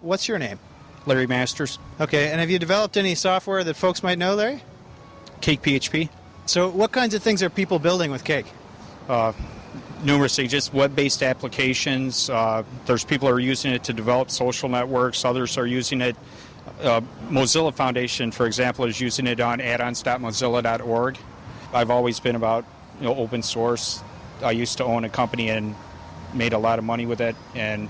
What's your name? Larry Masters. Okay, and have you developed any software that folks might know, Larry? Cake PHP. So what kinds of things are people building with Cake? Numerous things, just web-based applications. There's people who are using it to develop social networks. Others are using it. Mozilla Foundation, for example, is using it on addons.mozilla.org. I've always been about open source. I used to own a company and made a lot of money with it, and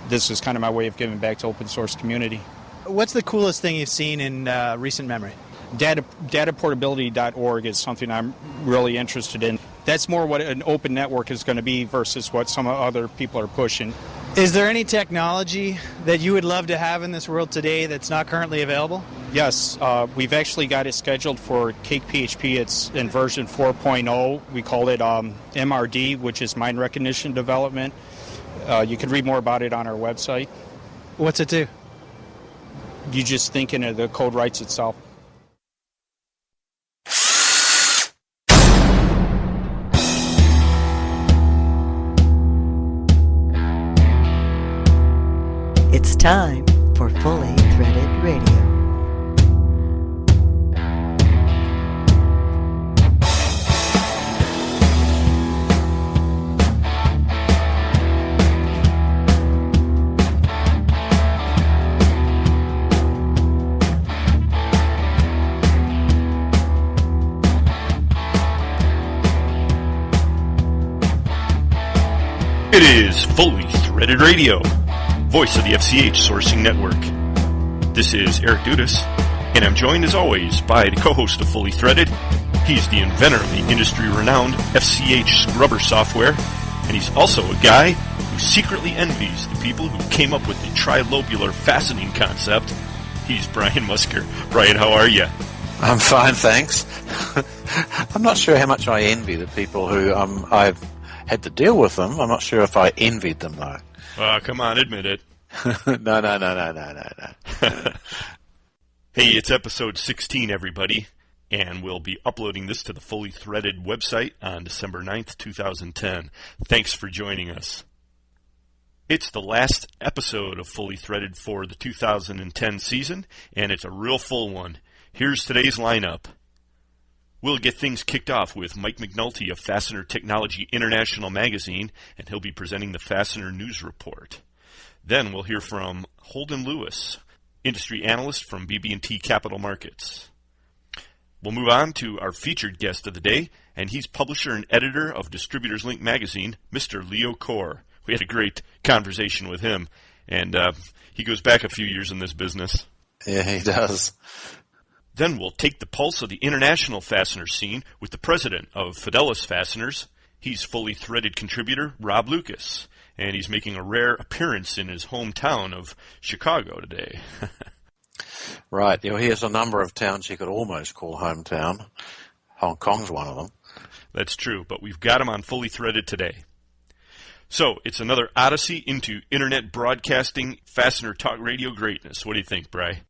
this is kind of my way of giving back to open source community. What's the coolest thing you've seen in recent memory? Dataportability.org is something I'm really interested in. That's more what an open network is going to be versus what some other people are pushing. Is there any technology that you would love to have in this world today that's not currently available? Yes, we've actually got it scheduled for Cake PHP. It's in version 4.0. We call it MRD, which is mind recognition development. You can read more about it on our website. What's it do? You just think and the code writes itself. It's time for Fully Threaded Radio. It is Fully Threaded Radio, voice of the FCH Sourcing Network. This is Eric Dudas, and I'm joined as always by the co-host of Fully Threaded. He's the inventor of the industry-renowned FCH Scrubber software, and he's also a guy who secretly envies the people who came up with the trilobular fastening concept. He's Brian Musker. Brian, how are you? I'm fine, thanks. I'm not sure how much I envy the people who I've had to deal with them. I'm not sure if I envied them, though. Come on, admit it. No. Hey, it's episode 16, everybody, and we'll be uploading this to the Fully Threaded website on December 9th, 2010. Thanks for joining us. It's the last episode of Fully Threaded for the 2010 season, and it's a real full one. Here's today's lineup. We'll get things kicked off with Mike McNulty of Fastener Technology International magazine, and he'll be presenting the Fastener News Report. Then we'll hear from Holden Lewis, industry analyst from BB&T Capital Markets. We'll move on to our featured guest of the day, and he's publisher and editor of Distributors Link magazine, Mr. Leo Coar. We had a great conversation with him, and he goes back a few years in this business. Yeah, he does. Then we'll take the pulse of the international fastener scene with the president of Fidelis Fasteners. He's Fully Threaded contributor Rob Lucas, and he's making a rare appearance in his hometown of Chicago today. Right. He has a number of towns you could almost call hometown. Hong Kong's one of them. That's true, but we've got him on Fully Threaded today. So, it's another odyssey into internet broadcasting, fastener talk radio greatness. What do you think, Bri?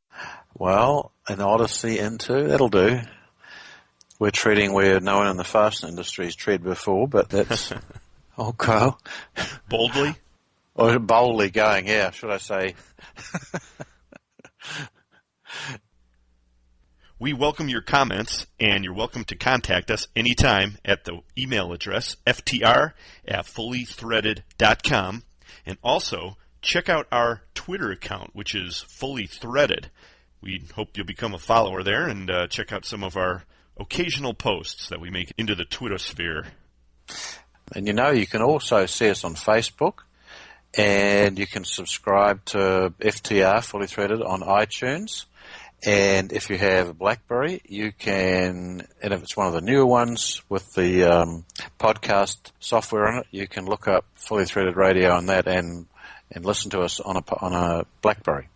Well, an odyssey into, that'll do. We're treading where no one in the fastener industry has tread before, but that's... okay. Boldly? Or boldly going, yeah, should I say. We welcome your comments, and you're welcome to contact us anytime at the email address ftr@fullythreaded.com, and also check out our Twitter account, which is Fully Threaded. We hope you'll become a follower there and check out some of our occasional posts that we make into the Twitter sphere. And you can also see us on Facebook, and you can subscribe to FTR Fully Threaded on iTunes. And if you have a BlackBerry, you can, and if it's one of the newer ones with the podcast software on it, you can look up Fully Threaded Radio on that and listen to us on a BlackBerry.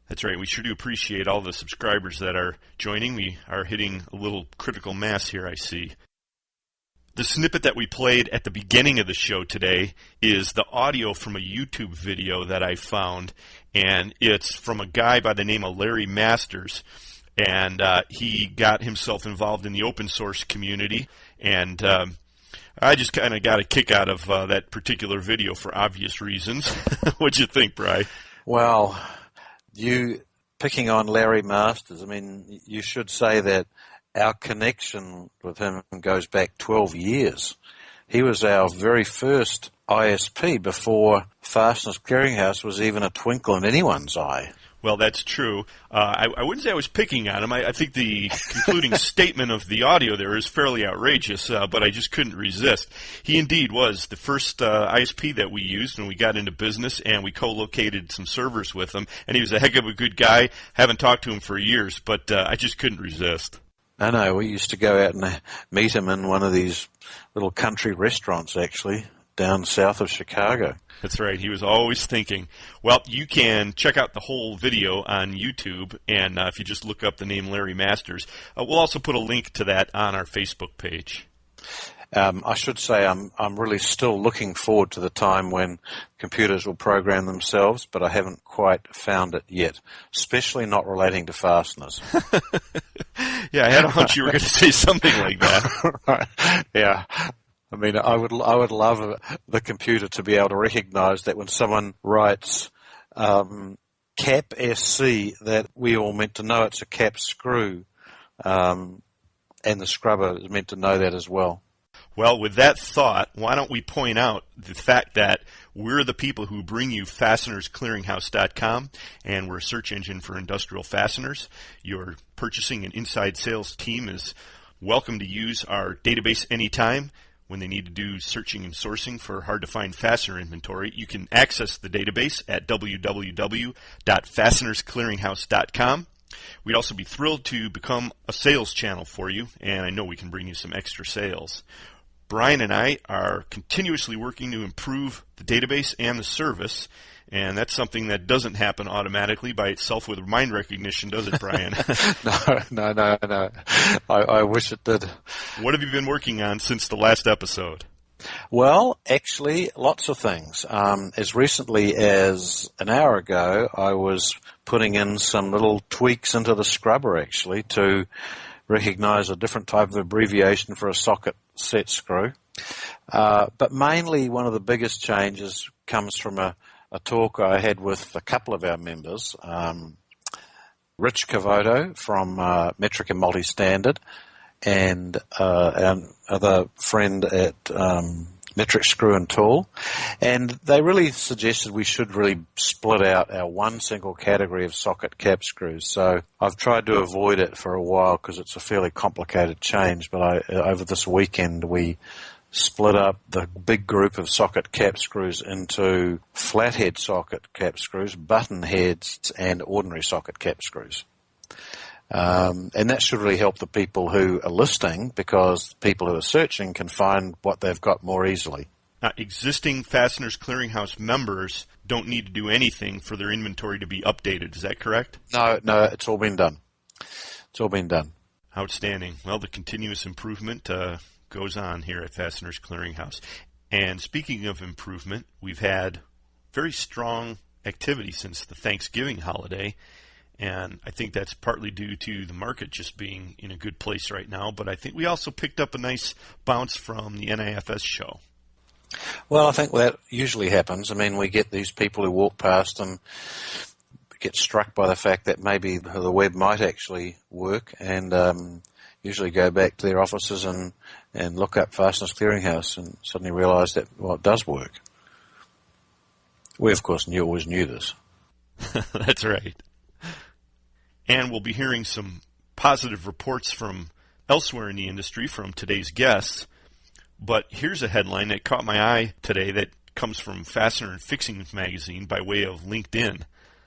That's right. We sure do appreciate all the subscribers that are joining. We are hitting a little critical mass here, I see. The snippet that we played at the beginning of the show today is the audio from a YouTube video that I found, and it's from a guy by the name of Larry Masters, and he got himself involved in the open source community, and I just kind of got a kick out of that particular video for obvious reasons. What'd you think, Bri? Well, you picking on Larry Masters, I mean, you should say that our connection with him goes back 12 years. He was our very first ISP before Fasteners Clearinghouse was even a twinkle in anyone's eye. Well, that's true. I wouldn't say I was picking on him. I think the concluding statement of the audio there is fairly outrageous, but I just couldn't resist. He indeed was the first ISP that we used when we got into business, and we co-located some servers with him, and he was a heck of a good guy. Haven't talked to him for years, but I just couldn't resist. I know, we used to go out and meet him in one of these little country restaurants, actually, down south of Chicago. That's right. He was always thinking. Well, you can check out the whole video on YouTube, and if you just look up the name Larry Masters, we'll also put a link to that on our Facebook page. I should say I'm really still looking forward to the time when computers will program themselves, but I haven't quite found it yet, especially not relating to fasteners. Yeah, I had a hunch you were going to say something like that. Right. Yeah. I mean, I would love the computer to be able to recognize that when someone writes cap SC, that we all meant to know it's a cap screw, and the scrubber is meant to know that as well. Well, with that thought, why don't we point out the fact that we're the people who bring you FastenersClearinghouse.com, and we're a search engine for industrial fasteners. Your purchasing and inside sales team is welcome to use our database anytime. When they need to do searching and sourcing for hard-to-find fastener inventory, you can access the database at www.fastenersclearinghouse.com. We'd also be thrilled to become a sales channel for you, and I know we can bring you some extra sales. Brian and I are continuously working to improve the database and the service, and that's something that doesn't happen automatically by itself with mind recognition, does it, Brian? No. I wish it did. What have you been working on since the last episode? Well, actually, lots of things. As recently as an hour ago, I was putting in some little tweaks into the scrubber, actually, to recognize a different type of abbreviation for a socket set screw. But mainly one of the biggest changes comes from a talk I had with a couple of our members, Rich Cavoto from Metric and Multi-Standard, and our other friend at Metric Screw and Tool, and they really suggested we should really split out our one single category of socket cap screws. So I've tried to avoid it for a while because it's a fairly complicated change, but over this weekend we split up the big group of socket cap screws into flathead socket cap screws, button heads, and ordinary socket cap screws. And that should really help the people who are listing, because people who are searching can find what they've got more easily. Existing Fasteners Clearinghouse members don't need to do anything for their inventory to be updated. Is that correct? No, it's all been done. It's all been done. Outstanding. Well, the continuous improvement goes on here at Fasteners Clearinghouse. And speaking of improvement, we've had very strong activity since the Thanksgiving holiday, and I think that's partly due to the market just being in a good place right now, but I think we also picked up a nice bounce from the NIFS show. Well, I think that usually happens. I mean, we get these people who walk past and get struck by the fact that maybe the web might actually work, and usually go back to their offices and look up Fasteners Clearinghouse and suddenly realize that, well, it does work. We, of course, always knew this. That's right. And we'll be hearing some positive reports from elsewhere in the industry from today's guests. But here's a headline that caught my eye today that comes from Fastener and Fixing magazine by way of LinkedIn,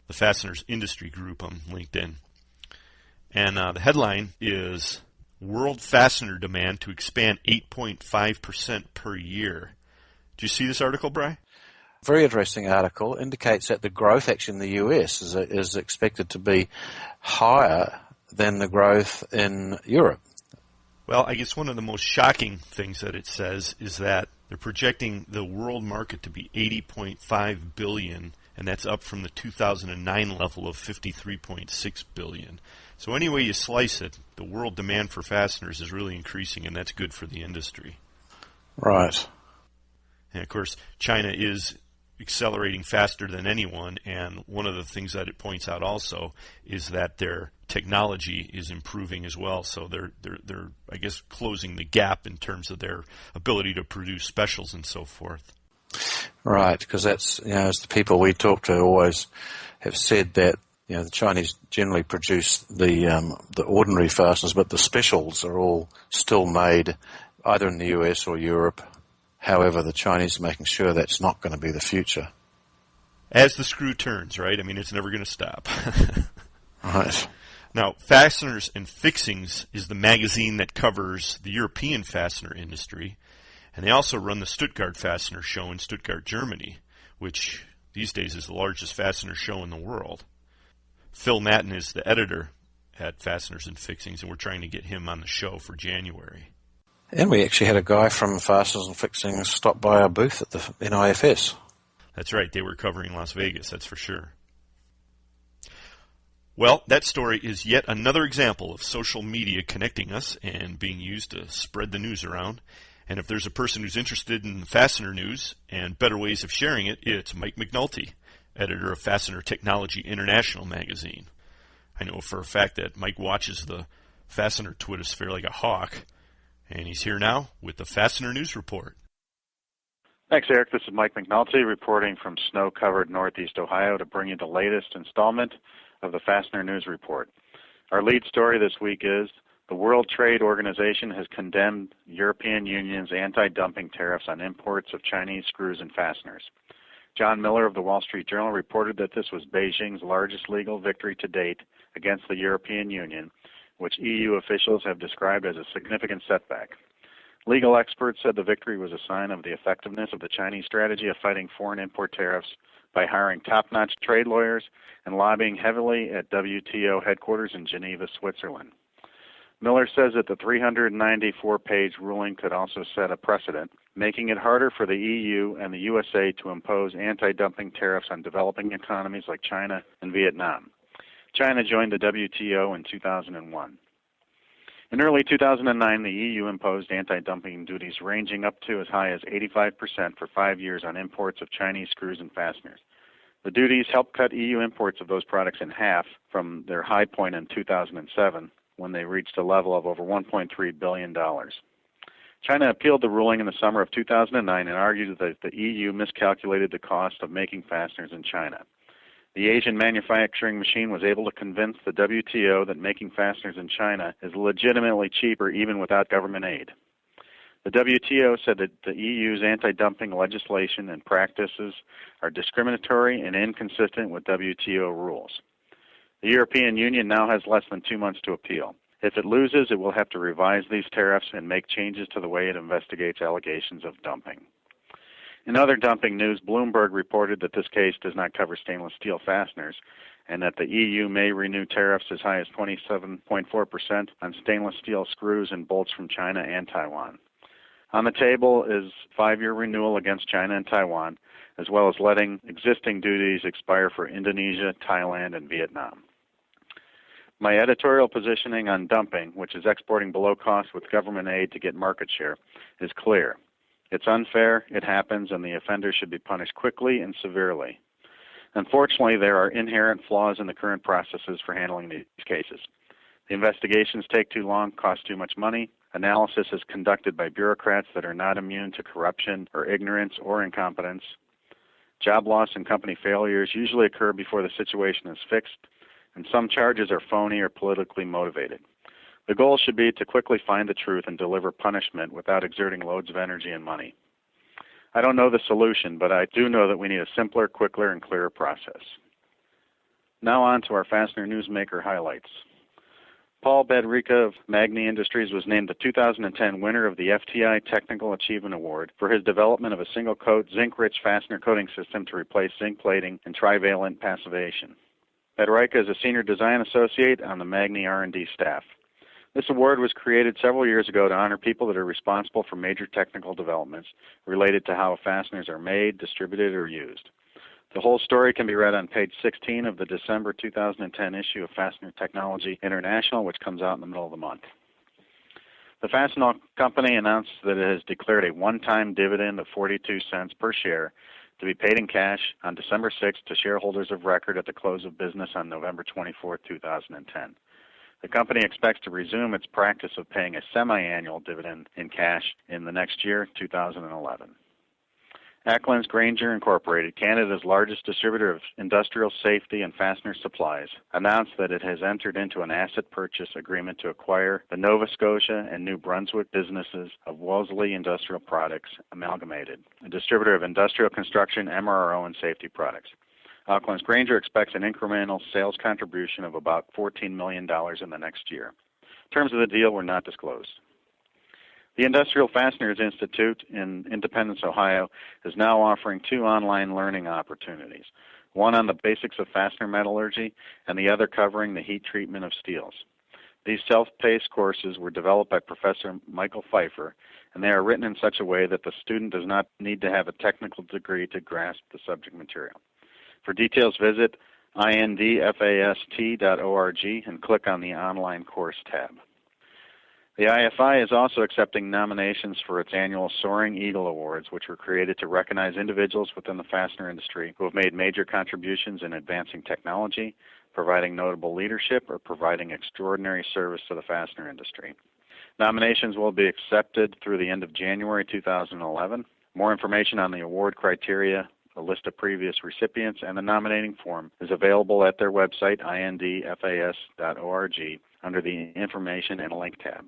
the Fasteners industry group on LinkedIn. And the headline is, World Fastener Demand to Expand 8.5% per year. Did you see this article, Bri? Very interesting article. Indicates that the growth actually in the US is expected to be higher than the growth in Europe. Well, I guess one of the most shocking things that it says is that they're projecting the world market to be $80.5 billion, and that's up from the 2009 level of $53.6 billion. So any way you slice it, the world demand for fasteners is really increasing, and that's good for the industry. Right. And, of course, China is accelerating faster than anyone, and one of the things that it points out also is that their technology is improving as well. So they're I guess closing the gap in terms of their ability to produce specials and so forth. Right, because that's, as the people we talk to always have said that, the Chinese generally produce the ordinary fasteners, but the specials are all still made either in the US or Europe. However, the Chinese are making sure that's not going to be the future. As the screw turns, right? I mean, it's never going to stop. Right. Now, Fasteners and Fixings is the magazine that covers the European fastener industry, and they also run the Stuttgart Fastener Show in Stuttgart, Germany, which these days is the largest fastener show in the world. Phil Matten is the editor at Fasteners and Fixings, and we're trying to get him on the show for January. And we actually had a guy from Fasteners and Fixings stop by our booth at the NIFS. That's right, they were covering Las Vegas, that's for sure. Well, that story is yet another example of social media connecting us and being used to spread the news around. And if there's a person who's interested in fastener news and better ways of sharing it, it's Mike McNulty, editor of Fastener Technology International magazine. I know for a fact that Mike watches the fastener Twittersphere like a hawk, and he's here now with the Fastener News Report. Thanks, Eric. This is Mike McNulty reporting from snow-covered Northeast Ohio to bring you the latest installment of the Fastener News Report. Our lead story this week is the World Trade Organization has condemned European Union's anti-dumping tariffs on imports of Chinese screws and fasteners. John Miller of the Wall Street Journal reported that this was Beijing's largest legal victory to date against the European Union, which EU officials have described as a significant setback. Legal experts said the victory was a sign of the effectiveness of the Chinese strategy of fighting foreign import tariffs by hiring top-notch trade lawyers and lobbying heavily at WTO headquarters in Geneva, Switzerland. Miller says that the 394-page ruling could also set a precedent, making it harder for the EU and the USA to impose anti-dumping tariffs on developing economies like China and Vietnam. China joined the WTO in 2001. In early 2009, the EU imposed anti-dumping duties ranging up to as high as 85% for 5 years on imports of Chinese screws and fasteners. The duties helped cut EU imports of those products in half from their high point in 2007, when they reached a level of over $1.3 billion. China appealed the ruling in the summer of 2009 and argued that the EU miscalculated the cost of making fasteners in China. The Asian manufacturing machine was able to convince the WTO that making fasteners in China is legitimately cheaper even without government aid. The WTO said that the EU's anti-dumping legislation and practices are discriminatory and inconsistent with WTO rules. The European Union now has less than 2 months to appeal. If it loses, it will have to revise these tariffs and make changes to the way it investigates allegations of dumping. In other dumping news, Bloomberg reported that this case does not cover stainless steel fasteners and that the EU may renew tariffs as high as 27.4% on stainless steel screws and bolts from China and Taiwan. On the table is 5-year renewal against China and Taiwan, as well as letting existing duties expire for Indonesia, Thailand, and Vietnam. My editorial positioning on dumping, which is exporting below cost with government aid to get market share, is clear. It's unfair, it happens, and the offender should be punished quickly and severely. Unfortunately, there are inherent flaws in the current processes for handling these cases. The investigations take too long, cost too much money. Analysis is conducted by bureaucrats that are not immune to corruption or ignorance or incompetence. Job loss and company failures usually occur before the situation is fixed, and some charges are phony or politically motivated. The goal should be to quickly find the truth and deliver punishment without exerting loads of energy and money. I don't know the solution, but I do know that we need a simpler, quicker, and clearer process. Now on to our Fastener Newsmaker highlights. Paul Bedrika of Magni Industries was named the 2010 winner of the FTI Technical Achievement Award for his development of a single-coat, zinc-rich fastener coating system to replace zinc plating and trivalent passivation. Bedrika is a senior design associate on the Magni R&D staff. This award was created several years ago to honor people that are responsible for major technical developments related to how fasteners are made, distributed, or used. The whole story can be read on page 16 of the December 2010 issue of Fastener Technology International, which comes out in the middle of the month. The Fastenal Company announced that it has declared a one-time dividend of 42 cents per share to be paid in cash on December 6th to shareholders of record at the close of business on November 24, 2010. The company expects to resume its practice of paying a semi-annual dividend in cash in the next year, 2011. Acklands Grainger Incorporated, Canada's largest distributor of industrial safety and fastener supplies, announced that it has entered into an asset purchase agreement to acquire the Nova Scotia and New Brunswick businesses of Wellesley Industrial Products Amalgamated, a distributor of industrial construction, MRO, and safety products. Acklands Grainger expects an incremental sales contribution of about $14 million in the next year. Terms of the deal were not disclosed. The Industrial Fasteners Institute in Independence, Ohio, is now offering 2 online learning opportunities, one on the basics of fastener metallurgy and the other covering the heat treatment of steels. These self-paced courses were developed by Professor Michael Pfeiffer, and they are written in such a way that the student does not need to have a technical degree to grasp the subject material. For details, visit indfast.org and click on the Online Course tab. The IFI is also accepting nominations for its annual Soaring Eagle Awards, which were created to recognize individuals within the fastener industry who have made major contributions in advancing technology, providing notable leadership, or providing extraordinary service to the fastener industry. Nominations will be accepted through the end of January 2011. More information on the award criteria, a list of previous recipients, and the nominating form is available at their website, indfas.org, under the Information and Link tab.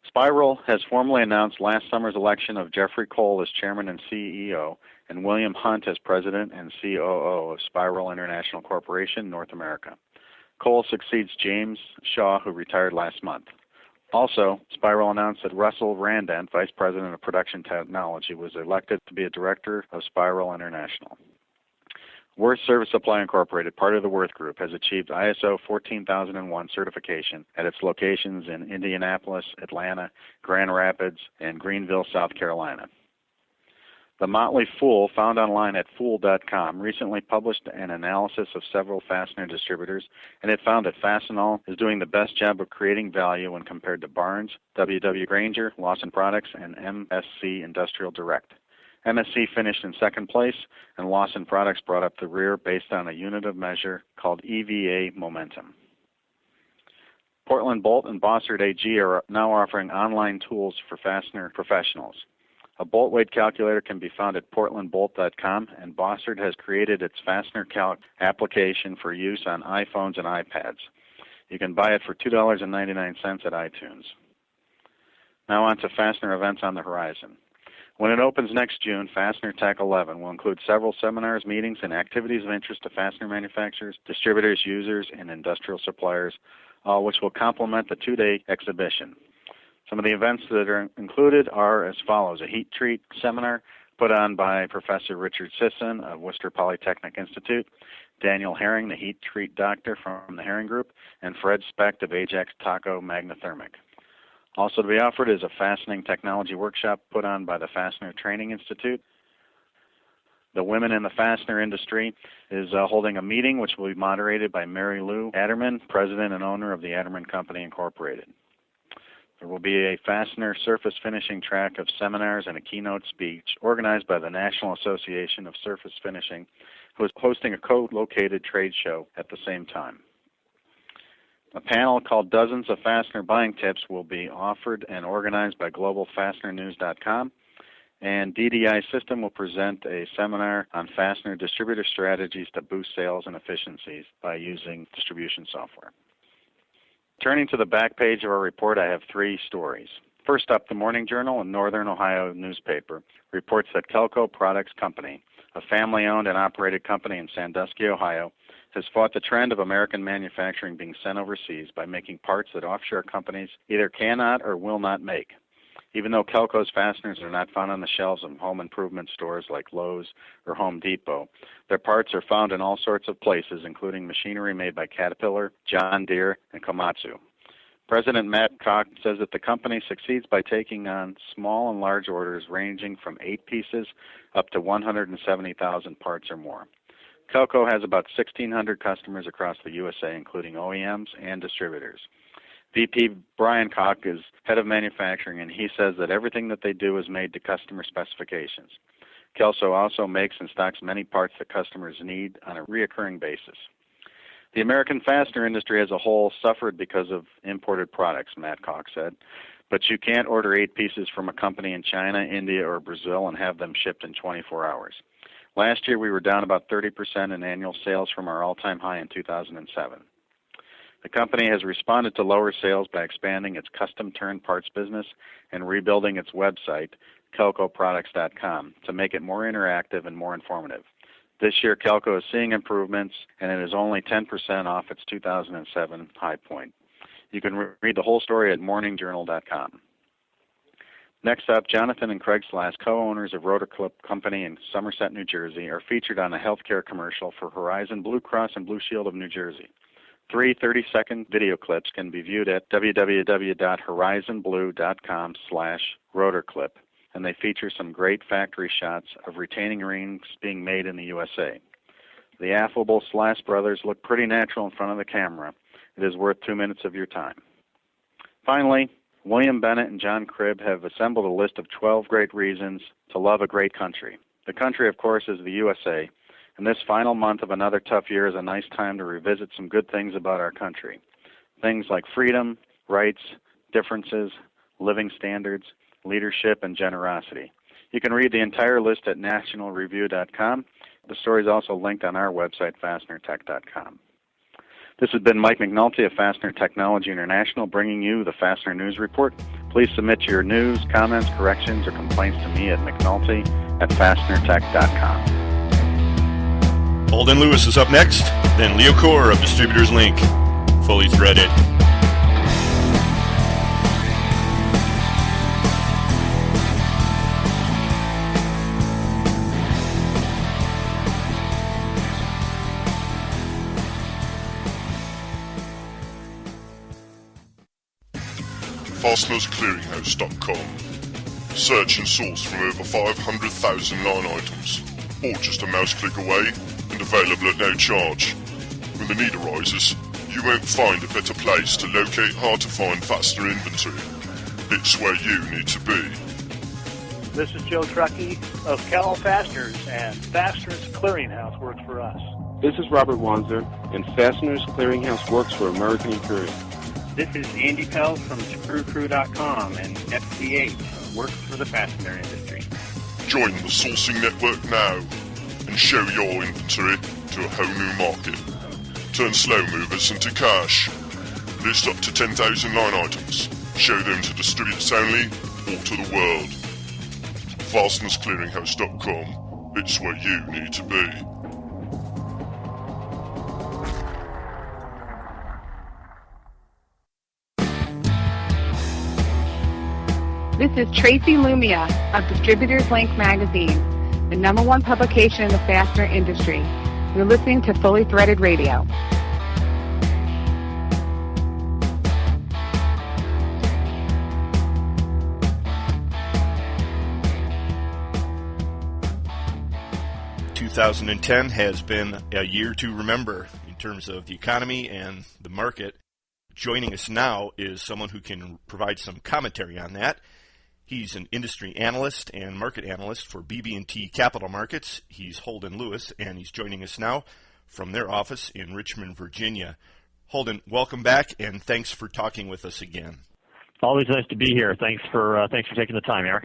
Spiral has formally announced last summer's election of Jeffrey Cole as chairman and CEO and William Hunt as president and COO of Spiral International Corporation, North America. Cole succeeds James Shaw, who retired last month. Also, Spiral announced that Russell Randant, vice president of production technology, was elected to be a director of Spiral International. Worth Service Supply Incorporated, part of the Worth Group, has achieved ISO 14001 certification at its locations in Indianapolis, Atlanta, Grand Rapids, and Greenville, South Carolina. The Motley Fool, found online at fool.com, recently published an analysis of several fastener distributors, and it found that Fastenal is doing the best job of creating value when compared to Barnes, W.W. Grainger, Lawson Products, and MSC Industrial Direct. MSC finished in second place, and Lawson Products brought up the rear based on a unit of measure called EVA momentum. Portland Bolt and Bossard AG are now offering online tools for fastener professionals. A bolt weight calculator can be found at portlandbolt.com, and Bossard has created its Fastener Calc application for use on iPhones and iPads. You can buy it for $2.99 at iTunes. Now on to fastener events on the horizon. When it opens next June, Fastener Tech 11 will include several seminars, meetings, and activities of interest to fastener manufacturers, distributors, users, and industrial suppliers, which will complement the 2-day exhibition. Some of the events that are included are as follows: a heat treat seminar put on by Professor Richard Sisson of Worcester Polytechnic Institute, Daniel Herring, the heat treat doctor from the Herring Group, and Fred Specht of Ajax Taco Magnathermic. Also to be offered is a fastening technology workshop put on by the Fastener Training Institute. The Women in the Fastener Industry is holding a meeting which will be moderated by Mary Lou Adderman, president and owner of the Adderman Company Incorporated. There will be a fastener surface finishing track of seminars and a keynote speech organized by the National Association of Surface Finishing, who is hosting a co-located trade show at the same time. A panel called Dozens of Fastener Buying Tips will be offered and organized by globalfastenernews.com, and DDI System will present a seminar on fastener distributor strategies to boost sales and efficiencies by using distribution software. Turning to the back page of our report, I have 3 stories. First up, the Morning Journal, a Northern Ohio newspaper, reports that Kelco Products Company, a family-owned and operated company in Sandusky, Ohio, has fought the trend of American manufacturing being sent overseas by making parts that offshore companies either cannot or will not make. Even though Kelco's fasteners are not found on the shelves of home improvement stores like Lowe's or Home Depot, their parts are found in all sorts of places, including machinery made by Caterpillar, John Deere, and Komatsu. President Matt Koch says that the company succeeds by taking on small and large orders ranging from 8 pieces up to 170,000 parts or more. Kelco has about 1,600 customers across the USA, including OEMs and distributors. VP Brian Koch is head of manufacturing, and he says that everything that they do is made to customer specifications. Kelso also makes and stocks many parts that customers need on a reoccurring basis. The American fastener industry as a whole suffered because of imported products, Matt Koch said, but you can't order 8 pieces from a company in China, India, or Brazil and have them shipped in 24 hours. Last year we were down about 30% in annual sales from our all-time high in 2007. The company has responded to lower sales by expanding its custom-turned parts business and rebuilding its website, kelcoproducts.com, to make it more interactive and more informative. This year, Kelco is seeing improvements, and it is only 10% off its 2007 high point. You can read the whole story at morningjournal.com. Next up, Jonathan and Craig Slass, co-owners of Rotorclip Company in Somerset, New Jersey, are featured on a healthcare commercial for Horizon Blue Cross and Blue Shield of New Jersey. 3 30-second video clips can be viewed at www.horizonblue.com/rotorclip, and they feature some great factory shots of retaining rings being made in the USA. The affable Slass brothers look pretty natural in front of the camera. It is worth 2 minutes of your time. Finally, William Bennett and John Cribb have assembled a list of 12 great reasons to love a great country. The country, of course, is the USA, and this final month of another tough year is a nice time to revisit some good things about our country. Things like freedom, rights, differences, living standards, leadership, and generosity. You can read the entire list at nationalreview.com. The story is also linked on our website, fastenertech.com. This has been Mike McNulty of Fastener Technology International bringing you the Fastener News Report. Please submit your news, comments, corrections, or complaints to me at McNulty@fastenertech.com. Holden Lewis is up next, then Leo Coar of Distributors Link. Fully threaded. FastenersClearinghouse.com. Search and source from over 500,000 line items, all just a mouse click away and available at no charge. When the need arises, you won't find a better place to locate hard-to-find fastener inventory. It's where you need to be. This is Joe Truckee of Cal Fasteners, and Fasteners Clearinghouse works for us. This is Robert Wanzer, and Fasteners Clearinghouse works for American Imperial. This is Andy Pell from ScrewCrew.com, and FCH works for the fastener industry. Join the sourcing network now and show your inventory to a whole new market. Turn slow movers into cash. List up to 10,000 line items. Show them to distributors only or to the world. FastenersClearinghouse.com. It's where you need to be. This is Tracy Lumia of Distributors Link magazine, the #1 publication in the fastener industry. You're listening to Fully Threaded Radio. ...2010 has been a year to remember in terms of the economy and the market. Joining us now is someone who can provide some commentary on that. He's an industry analyst and market analyst for BB&T Capital Markets. He's Holden Lewis, and he's joining us now from their office in Richmond, Virginia. Holden, welcome back, and thanks for talking with us again. Always nice to be here. Thanks for taking the time, Eric.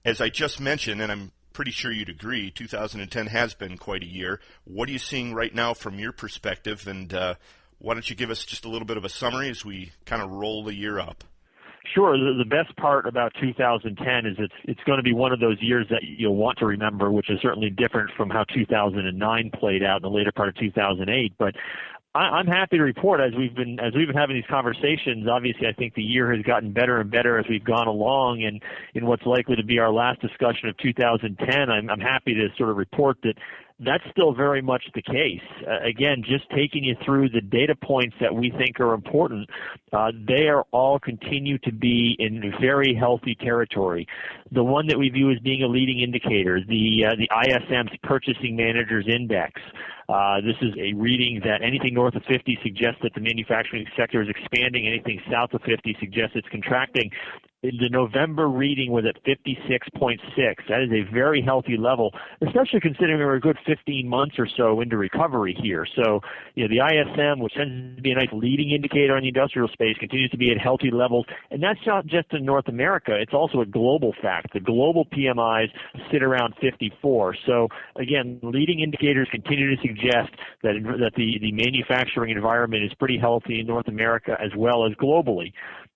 As I just mentioned, and I'm pretty sure you'd agree, 2010 has been quite a year. What are you seeing right now from your perspective, and why don't you give us just a little bit of a summary as we kind of roll the year up? Sure. The best part about 2010 is it's going to be one of those years that you'll want to remember, which is certainly different from how 2009 played out in the later part of 2008. But I'm happy to report, as we've been having these conversations, obviously I think the year has gotten better and better as we've gone along, and in what's likely to be our last discussion of 2010, I'm happy to sort of report that that's still very much the case. Again, just taking you through the data points that we think are important, they are all continue to be in very healthy territory. The one that we view as being a leading indicator, the ISM's Purchasing Managers Index. This is a reading that anything north of 50 suggests that the manufacturing sector is expanding. Anything south of 50 suggests it's contracting. The November reading was at 56.6. That is a very healthy level, especially considering we're a good 15 months or so into recovery here. So, the ISM, which tends to be a nice leading indicator on the industrial space, continues to be at healthy levels. And that's not just in North America. It's also a global fact. The global PMIs sit around 54. So, again, leading indicators continue to suggest that the manufacturing environment is pretty healthy in North America as well as globally.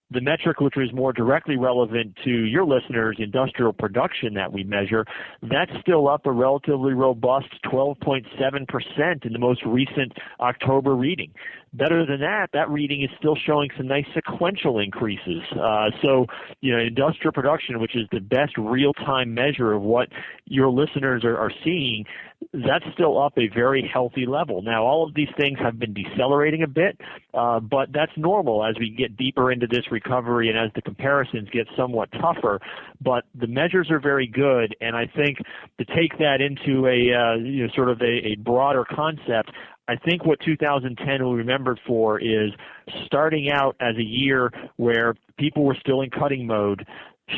The metric which was more directly relevant to your listeners, industrial production that we measure, that's still up a relatively robust 12.7% in the most recent October reading. Better than that, that reading is still showing some nice sequential increases. Industrial production, which is the best real-time measure of what your listeners are seeing, that's still up a very healthy level. Now, all of these things have been decelerating a bit, but that's normal as we get deeper into this recovery and as the comparisons get somewhat tougher. But the measures are very good, and I think to take that into a broader concept, I think what 2010 will be remembered for is starting out as a year where people were still in cutting mode,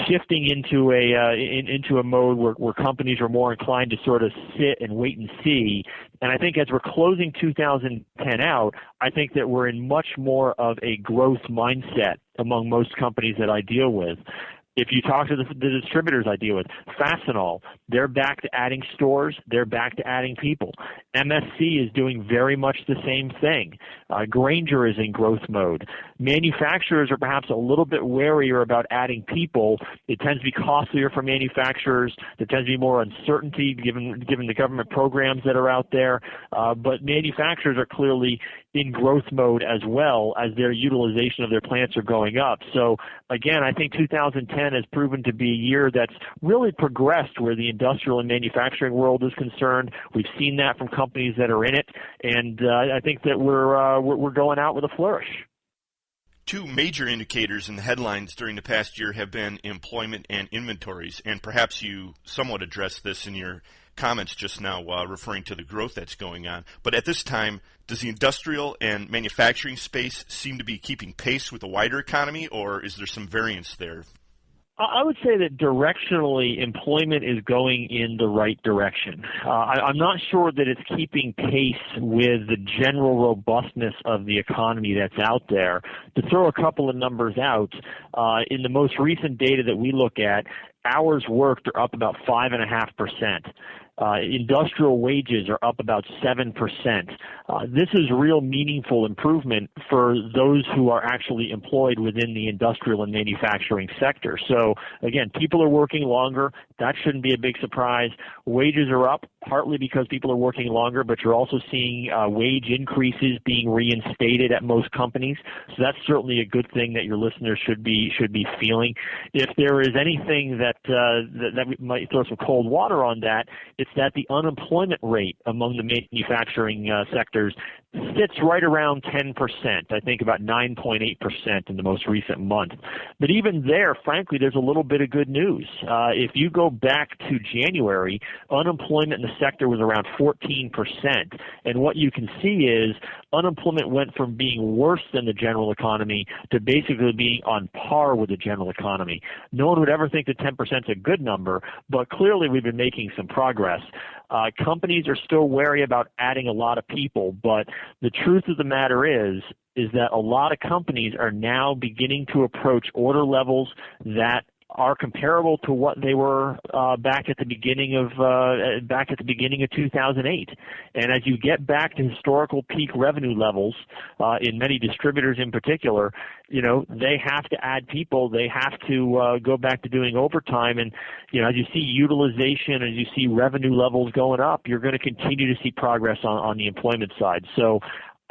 shifting into a mode where companies are more inclined to sort of sit and wait and see. And I think as we're closing 2010 out, I think that we're in much more of a growth mindset among most companies that I deal with. If you talk to the distributors I deal with, Fastenal, they're back to adding stores. They're back to adding people. MSC is doing very much the same thing. Grainger is in growth mode. Manufacturers are perhaps a little bit warier about adding people. It tends to be costlier for manufacturers. There tends to be more uncertainty given the government programs that are out there. But manufacturers are clearly in growth mode as well as their utilization of their plants are going up. So, again, I think 2010 has proven to be a year that's really progressed where the industrial and manufacturing world is concerned. We've seen that from companies that are in it, and I think that we're going out with a flourish. Two major indicators in the headlines during the past year have been employment and inventories, and perhaps you somewhat addressed this in your comments just now referring to the growth that's going on. But at this time, does the industrial and manufacturing space seem to be keeping pace with the wider economy, or is there some variance there? I would say that directionally, employment is going in the right direction. I'm not sure that it's keeping pace with the general robustness of the economy that's out there. To throw a couple of numbers out, in the most recent data that we look at, hours worked are up about 5.5%. Industrial wages are up about 7%. This is real meaningful improvement for those who are actually employed within the industrial and manufacturing sector. So, again, people are working longer. That shouldn't be a big surprise. Wages are up, partly because people are working longer, but you're also seeing wage increases being reinstated at most companies. So that's certainly a good thing that your listeners should be feeling. If there is anything that we might throw some cold water on that, it's that the unemployment rate among the manufacturing sectors sits right around 10%. I think about 9.8% in the most recent month. But even there, frankly, there's a little bit of good news. If you go back to January, unemployment in the sector was around 14%. And what you can see is unemployment went from being worse than the general economy to basically being on par with the general economy. No one would ever think that 10% is a good number, but clearly we've been making some progress. Companies are still wary about adding a lot of people, but the truth of the matter is that a lot of companies are now beginning to approach order levels that are comparable to what they were back at the beginning of 2008. And as you get back to historical peak revenue levels, in many distributors in particular, they have to add people. They have to go back to doing overtime. And as you see utilization, as you see revenue levels going up, you're going to continue to see progress on the employment side. So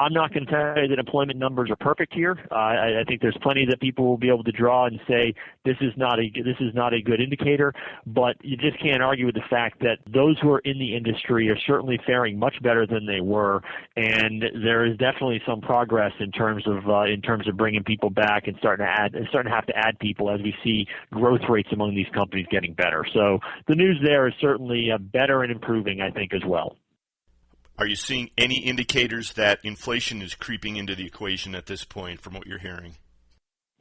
I'm not going to tell you that employment numbers are perfect here. I think there's plenty that people will be able to draw and say this is not a good indicator, but you just can't argue with the fact that those who are in the industry are certainly faring much better than they were, and there is definitely some progress in terms of bringing people back and starting to have to add people as we see growth rates among these companies getting better. So the news there is certainly better and improving, I think, as well. Are you seeing any indicators that inflation is creeping into the equation at this point from what you're hearing?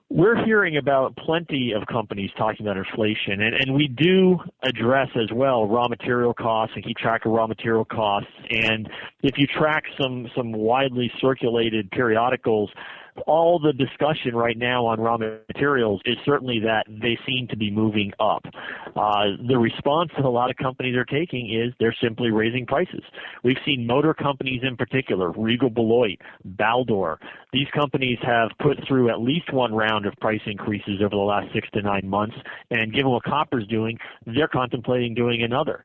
We're hearing about plenty of companies talking about inflation, and we do address as well raw material costs and keep track of raw material costs. And if you track some widely circulated periodicals, all the discussion right now on raw materials is certainly that they seem to be moving up. The response that a lot of companies are taking is they're simply raising prices. We've seen motor companies in particular, Regal Beloit, Baldor. These companies have put through at least one round of price increases over the last 6 to 9 months, and given what copper's doing, they're contemplating doing another.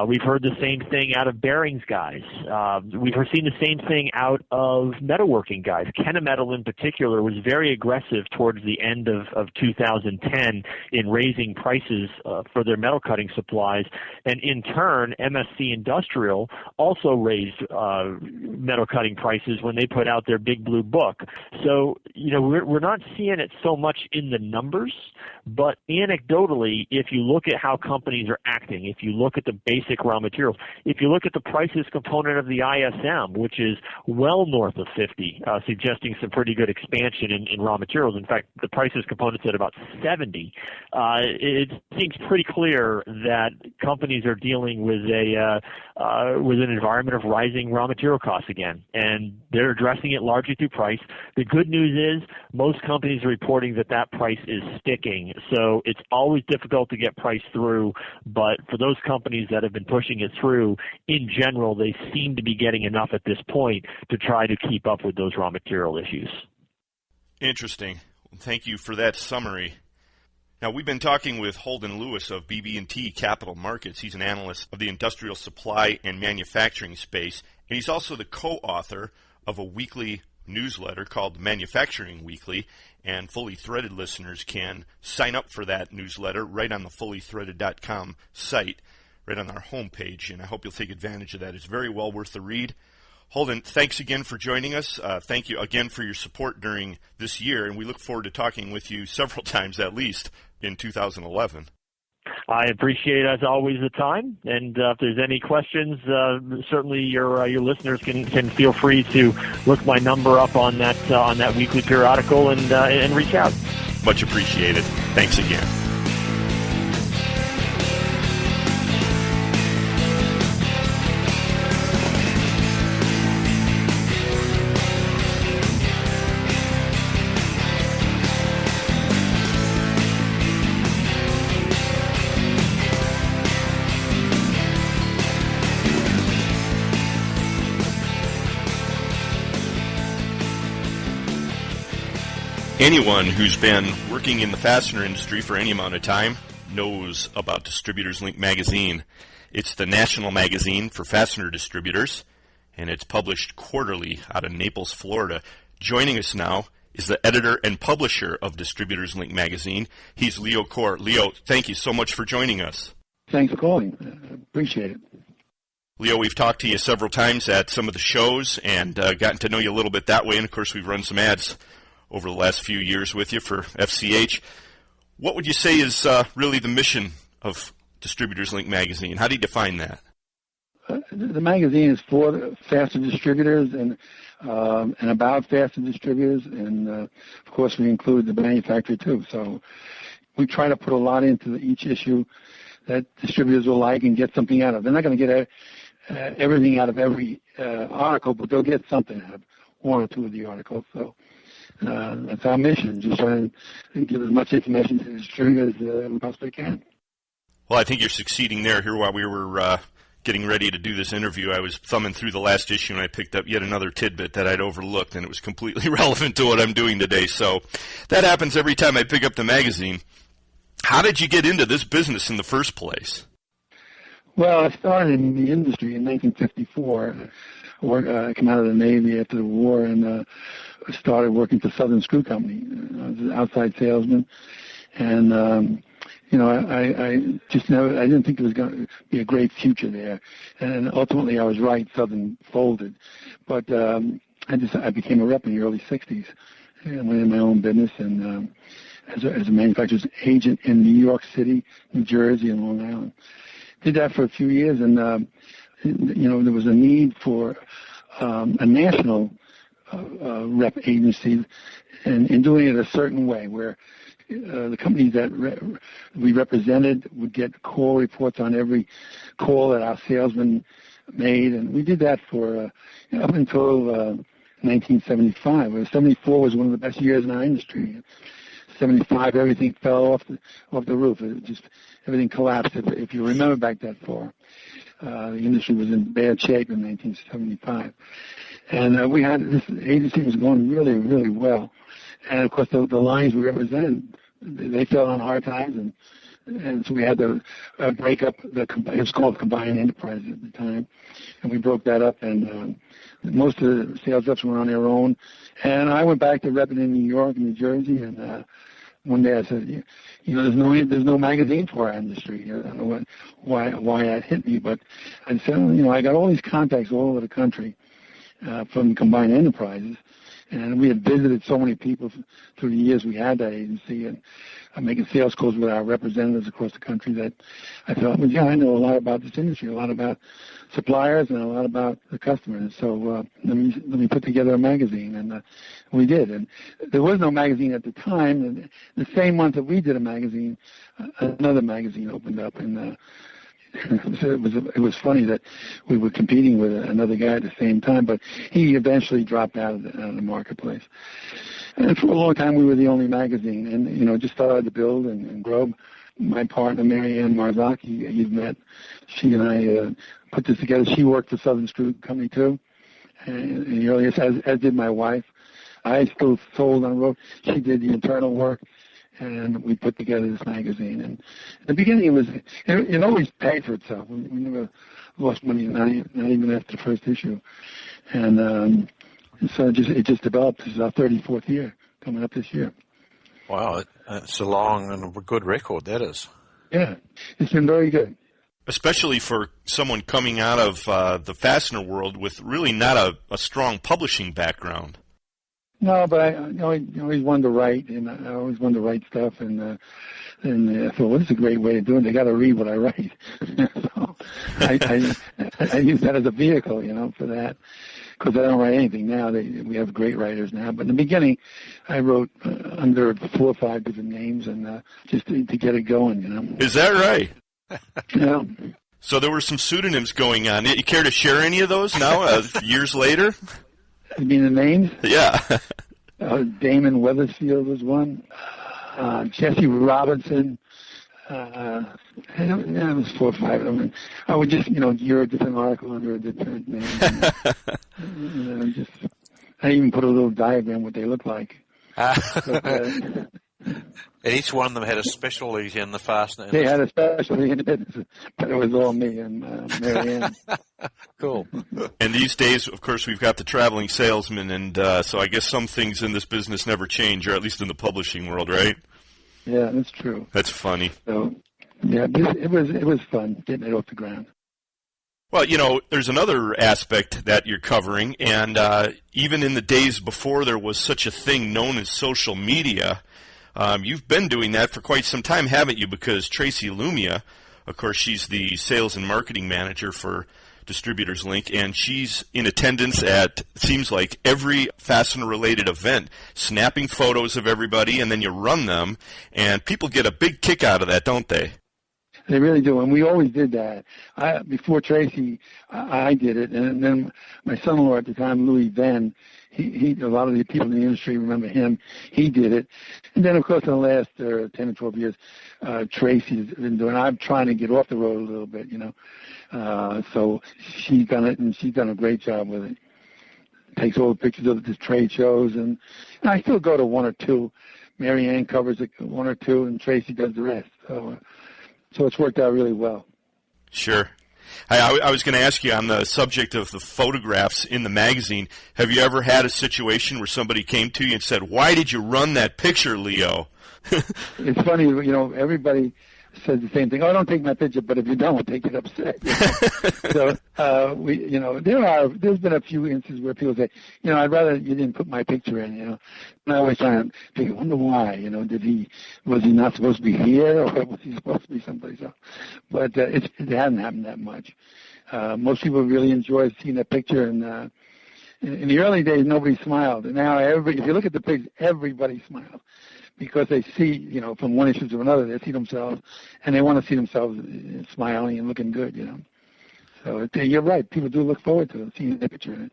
We've heard the same thing out of bearings guys. We've seen the same thing out of metalworking guys. Kennametal in particular was very aggressive towards the end of 2010 in raising prices for their metal cutting supplies, and in turn, MSC Industrial also raised metal cutting prices when they put out their Big Blue Book. So, we're not seeing it so much in the numbers, but anecdotally, if you look at how companies are acting, if you look at the basic raw materials, if you look at the prices component of the ISM, which is well north of 50, suggesting some pretty good expansion in raw materials. In fact, the prices component's at about 70. It seems pretty clear that companies are dealing with with an environment of rising raw material costs again, and they're addressing it largely through price. The good news is most companies are reporting that price is sticking, so it's always difficult to get price through, but for those companies that have been pushing it through, in general, they seem to be getting enough at this point to try to keep up with those raw material issues. Interesting. Thank you for that summary. Now, we've been talking with Holden Lewis of BB&T Capital Markets. He's an analyst of the industrial supply and manufacturing space, and he's also the co-author of a weekly newsletter called Manufacturing Weekly, and Fully Threaded listeners can sign up for that newsletter right on the fullythreaded.com site, right on our homepage, and I hope you'll take advantage of that. It's very well worth the read. Holden, thanks again for joining us. Thank you again for your support during this year, and we look forward to talking with you several times at least in 2011. I appreciate, as always, the time, and if there's any questions, certainly your listeners can feel free to look my number up on that weekly periodical and reach out. Much appreciated. Thanks again. Anyone who's been working in the fastener industry for any amount of time knows about Distributors Link magazine. It's the national magazine for fastener distributors, and it's published quarterly out of Naples, Florida. Joining us now is the editor and publisher of Distributors Link magazine. He's Leo Coar. Leo, thank you so much for joining us. Thanks for calling. Appreciate it. Leo, we've talked to you several times at some of the shows and gotten to know you a little bit that way, and of course we've run some ads over the last few years with you for FCH. What would you say is really the mission of Distributors Link magazine? How do you define that? The magazine is for fastener distributors and about fastener distributors, and of course we include the manufacturer too. So we try to put a lot into each issue that distributors will like and get something out of. They're not going to get everything out of every article, but they'll get something out of one or two of the articles. So that's our mission, just trying to give as much information to the distributors as we possibly can. Well, I think you're succeeding there. Here while we were getting ready to do this interview, I was thumbing through the last issue and I picked up yet another tidbit that I'd overlooked, and it was completely relevant to what I'm doing today. So that happens every time I pick up the magazine. How did you get into this business in the first place? Well, I started in the industry in 1954. I came out of the Navy after the war and started working for Southern Screw Company. I was an outside salesman, and I didn't think there was going to be a great future there. And ultimately, I was right. Southern folded, but I became a rep in the early '60s and went in my own business and as a manufacturer's agent in New York City, New Jersey, and Long Island. Did that for a few years, and there was a need for a national rep agency, and doing it a certain way where the companies that we represented would get call reports on every call that our salesmen made, and we did that for up until 1975. 74 was one of the best years in our industry. 75, everything fell off the roof. Everything collapsed. If you remember back that far, the industry was in bad shape in 1975, and we had this agency was going really, really well. And of course, the lines we represented, they fell on hard times, and so we had to break up it was called Combined Enterprise at the time, and we broke that up, and most of the sales reps were on their own. And I went back to repping in New York and New Jersey, and one day I said, there's no magazine for our industry. I don't know why that hit me, but I said, I got all these contacts all over the country from Combined Enterprises. And we had visited so many people through the years we had that agency, and making sales calls with our representatives across the country that I thought, I know a lot about this industry, a lot about suppliers, and a lot about the customers. So let me put together a magazine, and we did. And there was no magazine at the time. And the same month that we did a magazine, another magazine opened up, and it was funny that we were competing with another guy at the same time, but he eventually dropped out of the marketplace. And for a long time, we were the only magazine, and just started to build and grow. My partner, Mary Ann Marzocchi, you've met. She and I put this together. She worked for Southern Screw Company too, in the earliest, as did my wife. I still sold on the road. She did the internal work. And we put together this magazine. And in the beginning, it always paid for itself. We never lost money, not even after the first issue. And so it just developed. This is our 34th year coming up this year. Wow, it's a long and a good record, that is. Yeah, it's been very good. Especially for someone coming out of the Fastener world with really not a strong publishing background. No, but I always wanted to write, and I always wanted to write stuff, and I thought, well, this is a great way of doing it. They got to read what I write. So I use that as a vehicle, for that, because I don't write anything now. We have great writers now, but in the beginning, I wrote under 4 or 5 different names, and just to get it going, Is that right? Yeah. So there were some pseudonyms going on. You care to share any of those now, years later? You mean the names? Yeah. Damon Weathersfield was one. Jesse Robinson. It was 4 or 5 of them. I would just, gear a different article under a different name. I even put a little diagram what they look like. And each one of them had a specialty in the fastener. They had a specialty in it, but it was all me and Mary Ann. Cool. And these days, of course, we've got the traveling salesman, and so I guess some things in this business never change, or at least in the publishing world, right? Yeah, that's true. That's funny. So, yeah, it was fun getting it off the ground. Well, there's another aspect that you're covering, and even in the days before there was such a thing known as social media, you've been doing that for quite some time, haven't you? Because Tracy Lumia, of course, she's the sales and marketing manager for Distributors Link, and she's in attendance at, it seems like, every Fastener-related event, snapping photos of everybody, and then you run them, and people get a big kick out of that, don't they? They really do, and we always did that. Before Tracy, I did it, and then my son-in-law at the time, Louis Venn, he a lot of the people in the industry remember him. He did it, and then of course in the last 10 or 12 years, Tracy's been doing. I'm trying to get off the road a little bit, So she's done it, and she's done a great job with it. Takes all the pictures of the trade shows, and I still go to 1 or 2. Mary Ann covers 1 or 2, and Tracy does the rest. So it's worked out really well. Sure. I was going to ask you on the subject of the photographs in the magazine, have you ever had a situation where somebody came to you and said, why did you run that picture, Leo? It's funny, everybody says the same thing. Oh, don't take my picture, but if you don't, they get upset. So there's been a few instances where people say, I'd rather you didn't put my picture in. And I always try and think, I wonder why. Was he not supposed to be here, or was he supposed to be someplace else? But it hasn't happened that much. Most people really enjoy seeing that picture, and In the early days, nobody smiled. And now, if you look at the pictures, everybody smiles because they see, from one issue to another, they see themselves, and they want to see themselves smiling and looking good, So you're right. People do look forward to seeing the picture in it.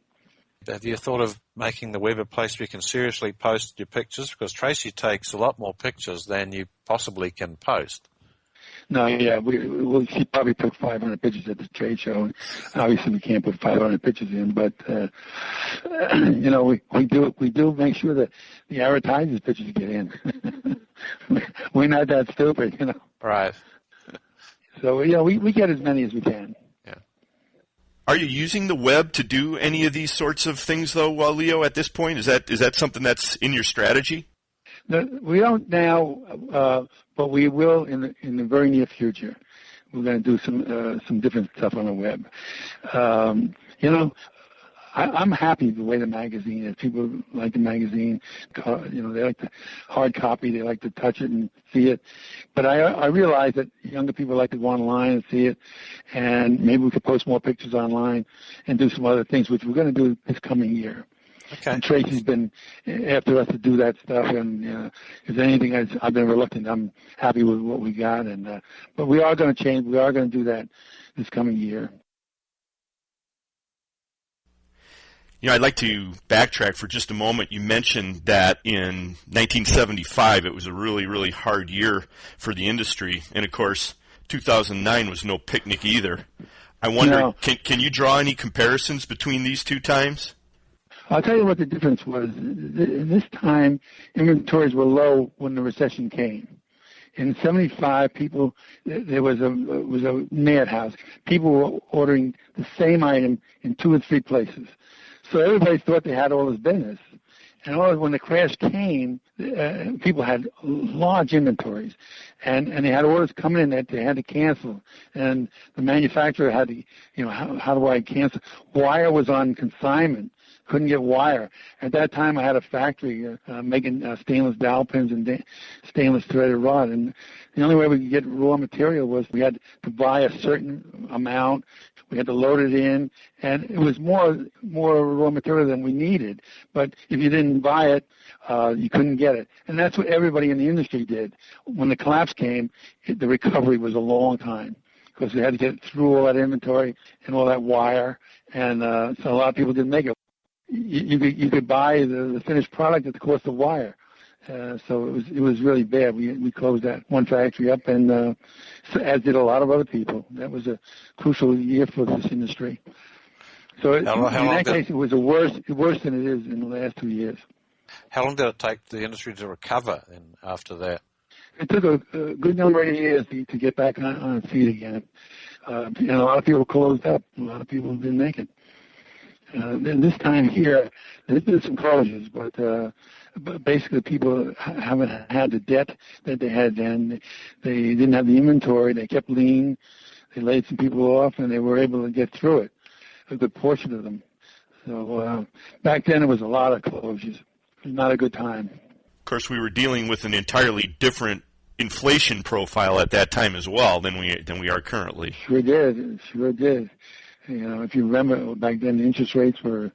Have you thought of making the web a place where you can seriously post your pictures? Because Tracy takes a lot more pictures than you possibly can post. No, yeah, she probably took 500 pictures at the trade show. Obviously, we can't put 500 pictures in, but we do make sure that the advertisers' pictures get in. We're not that stupid, Right. So we get as many as we can. Yeah. Are you using the web to do any of these sorts of things, though, Leo? At this point, is that something that's in your strategy? No, we don't now, but we will in the very near future. We're going to do some different stuff on the web. I'm happy the way the magazine is. People like the magazine. They like the hard copy. They like to touch it and see it. But I realize that younger people like to go online and see it, and maybe we could post more pictures online and do some other things, which we're going to do this coming year. Okay. And Tracy's been after us to do that stuff, and if anything, I've been reluctant. I'm happy with what we got, but we are going to change. We are going to do that this coming year. I'd like to backtrack for just a moment. You mentioned that in 1975 it was a really, really hard year for the industry, and of course 2009 was no picnic either. I wonder, can you draw any comparisons between these two times? I'll tell you what the difference was. This time, inventories were low when the recession came. In '75, there was a madhouse. People were ordering the same item in 2 or 3 places. So everybody thought they had all this business. And when the crash came, people had large inventories, and they had orders coming in that they had to cancel. And the manufacturer had to, how do I cancel? Wire was on consignment. Couldn't get wire. At that time, I had a factory making stainless dowel pins and stainless threaded rod. And the only way we could get raw material was we had to buy a certain amount. We had to load it in, and it was more raw material than we needed. But if you didn't buy it, you couldn't get it. And that's what everybody in the industry did. When the collapse came, the recovery was a long time because we had to get through all that inventory and all that wire, and so a lot of people didn't make it. You could buy the finished product at the cost of wire. So it was really bad. We closed that one factory up, and as did a lot of other people. That was a crucial year for this industry. So in that case, it was worse than it is in the last 2 years. How long did it take the industry to recover after that? It took a good number of years to get back on its feet again. And a lot of people closed up. A lot of people didn't make it. And this time here, there's been some closures, but basically people haven't had the debt that they had then. They didn't have the inventory. They kept lean. They laid some people off, and they were able to get through it, a good portion of them. So back then it was a lot of closures. It was not a good time. Of course, we were dealing with an entirely different inflation profile at that time as well than we are currently. Sure did. If you remember, back then the interest rates were,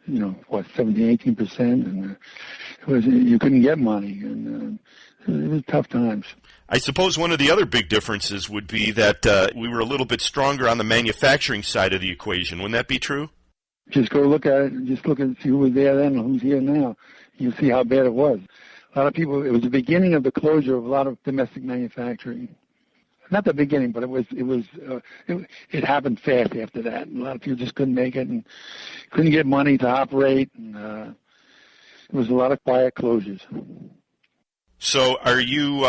17, 18%, and you couldn't get money, and it was tough times. I suppose one of the other big differences would be that we were a little bit stronger on the manufacturing side of the equation. Wouldn't that be true? Just go look at it, and just look and see who was there then and who's here now. You'll see how bad it was. A lot of people, it was the beginning of the closure of a lot of domestic manufacturing. Not the beginning, but it happened fast after that. And a lot of people just couldn't make it and couldn't get money to operate. And it was a lot of quiet closures. So are you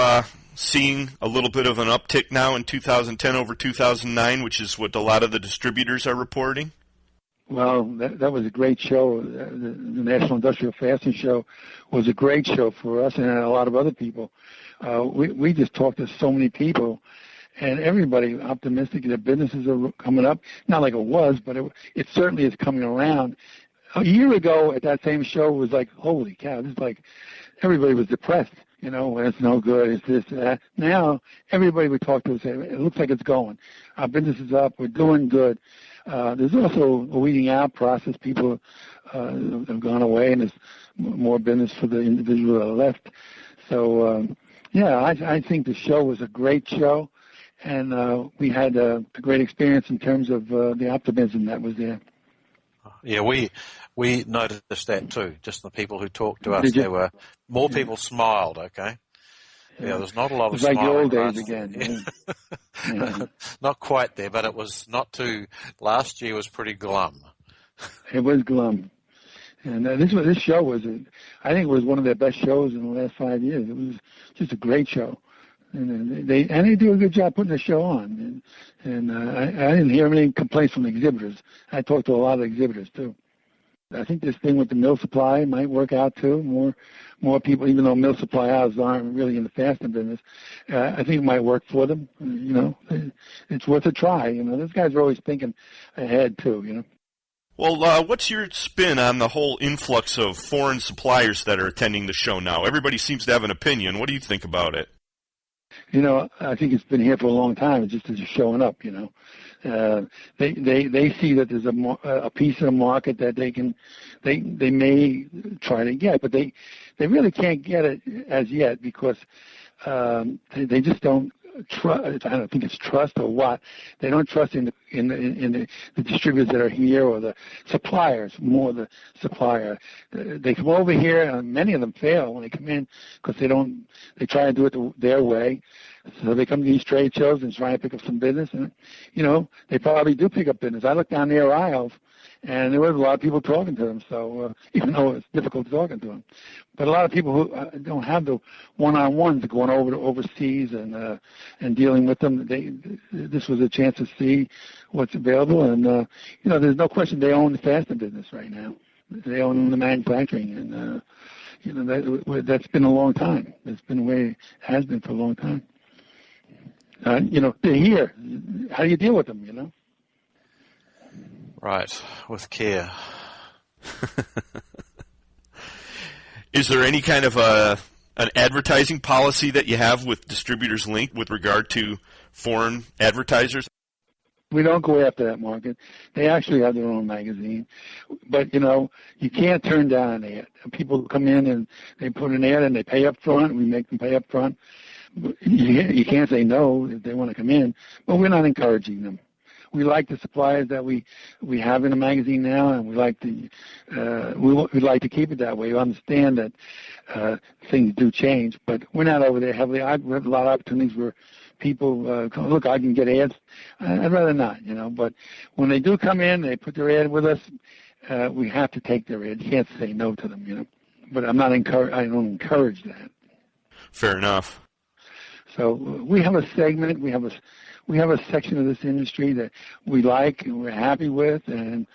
seeing a little bit of an uptick now in 2010 over 2009, which is what a lot of the distributors are reporting? Well, that was a great show. The National Industrial Fastener Show was a great show for us and a lot of other people. We just talked to so many people, and everybody optimistic that businesses are coming up. Not like it was, but it certainly is coming around. A year ago at that same show, it was like, holy cow, this is like everybody was depressed. It's no good, it's this, that. Now, everybody we talk to say, it looks like it's going. Our business is up, we're doing good. There's also a weeding out process. People have gone away, and there's more business for the individual that are left. So, I think the show was a great show, and we had a great experience in terms of the optimism that was there. Yeah, we noticed that too. Just the people who talked to us, there were more people smiled. Okay, there's not a lot of smiling. It's like the old days again. Not quite there, but it was not too. Last year was pretty glum. It was glum, and this show was. I think it was one of their best shows in the last 5 years. It was just a great show. And they do a good job putting the show on. And I didn't hear any complaints from the exhibitors. I talked to a lot of exhibitors, too. I think this thing with the mill supply might work out, too. More people, even though mill supply houses aren't really in the fastener business, I think it might work for them. It's worth a try. Those guys are always thinking ahead, too, Well, what's your spin on the whole influx of foreign suppliers that are attending the show now? Everybody seems to have an opinion. What do you think about it? I think it's been here for a long time. It's just showing up. They see that there's a piece of the market that they may try to get, but they really can't get it as yet because they just don't trust. I don't think it's trust or what. They don't trust in the distributors that are here or the suppliers. More the supplier. They come over here, and many of them fail when they come in because they try to do it their way. So they come to these trade shows and try to pick up some business, and they probably do pick up business. I looked down their aisles, and there was a lot of people talking to them. So even though it's difficult talking to them, but a lot of people who don't have the one-on-ones going over to overseas and dealing with them, this was a chance to see what's available. And there's no question they own the fastener business right now. They own the manufacturing, and that's been a long time. It's been the way it has been for a long time. They're here. How do you deal with them? Right, with care. Is there any kind of an advertising policy that you have with Distributors Link with regard to foreign advertisers? We don't go after that market. They actually have their own magazine. But, you can't turn down an ad. People come in and they put an ad and they pay up front. We make them pay up front. You can't say no if they want to come in, but we're not encouraging them. We like the suppliers that we have in the magazine now, and we like we'd like to keep it that way. We understand that things do change, but we're not over there heavily. I've had a lot of opportunities where people look, I can get ads. I'd rather not, But when they do come in, they put their ad with us. We have to take their ad. You can't say no to them, But I don't encourage that. Fair enough. So we have a segment. We have a section of this industry that we like and we're happy with, and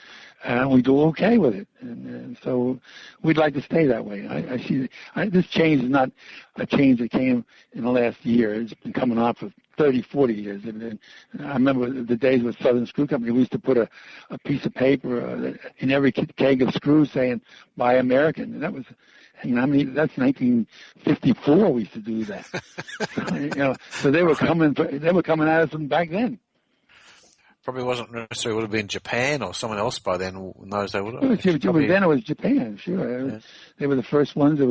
we do okay with it. And so we'd like to stay that way. I see this change is not a change that came in the last year. It's been coming on for 30, 40 years. And I remember the days with Southern Screw Company. We used to put a piece of paper in every keg of screws saying "Buy American," and that was. That's 1954. We used to do that. So they were coming at us from back then. Probably wasn't necessarily would have been Japan or someone else by then. Knows they would have. Then it was Japan. Sure, yeah. They were the first ones. There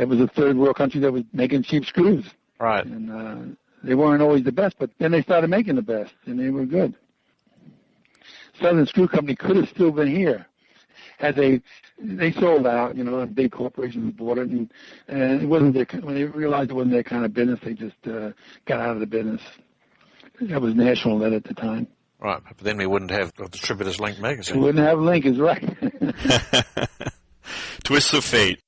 was a third world country that was making cheap screws. Right. And they weren't always the best, but then they started making the best, and they were good. Southern Screw Company could have still been here. They sold out, big corporations bought it, and it wasn't when they realized it wasn't their kind of business, they just got out of the business. That was national then at the time. Right, but then we wouldn't have a Distributors Link magazine. We wouldn't have Link, is right. Twists of fate.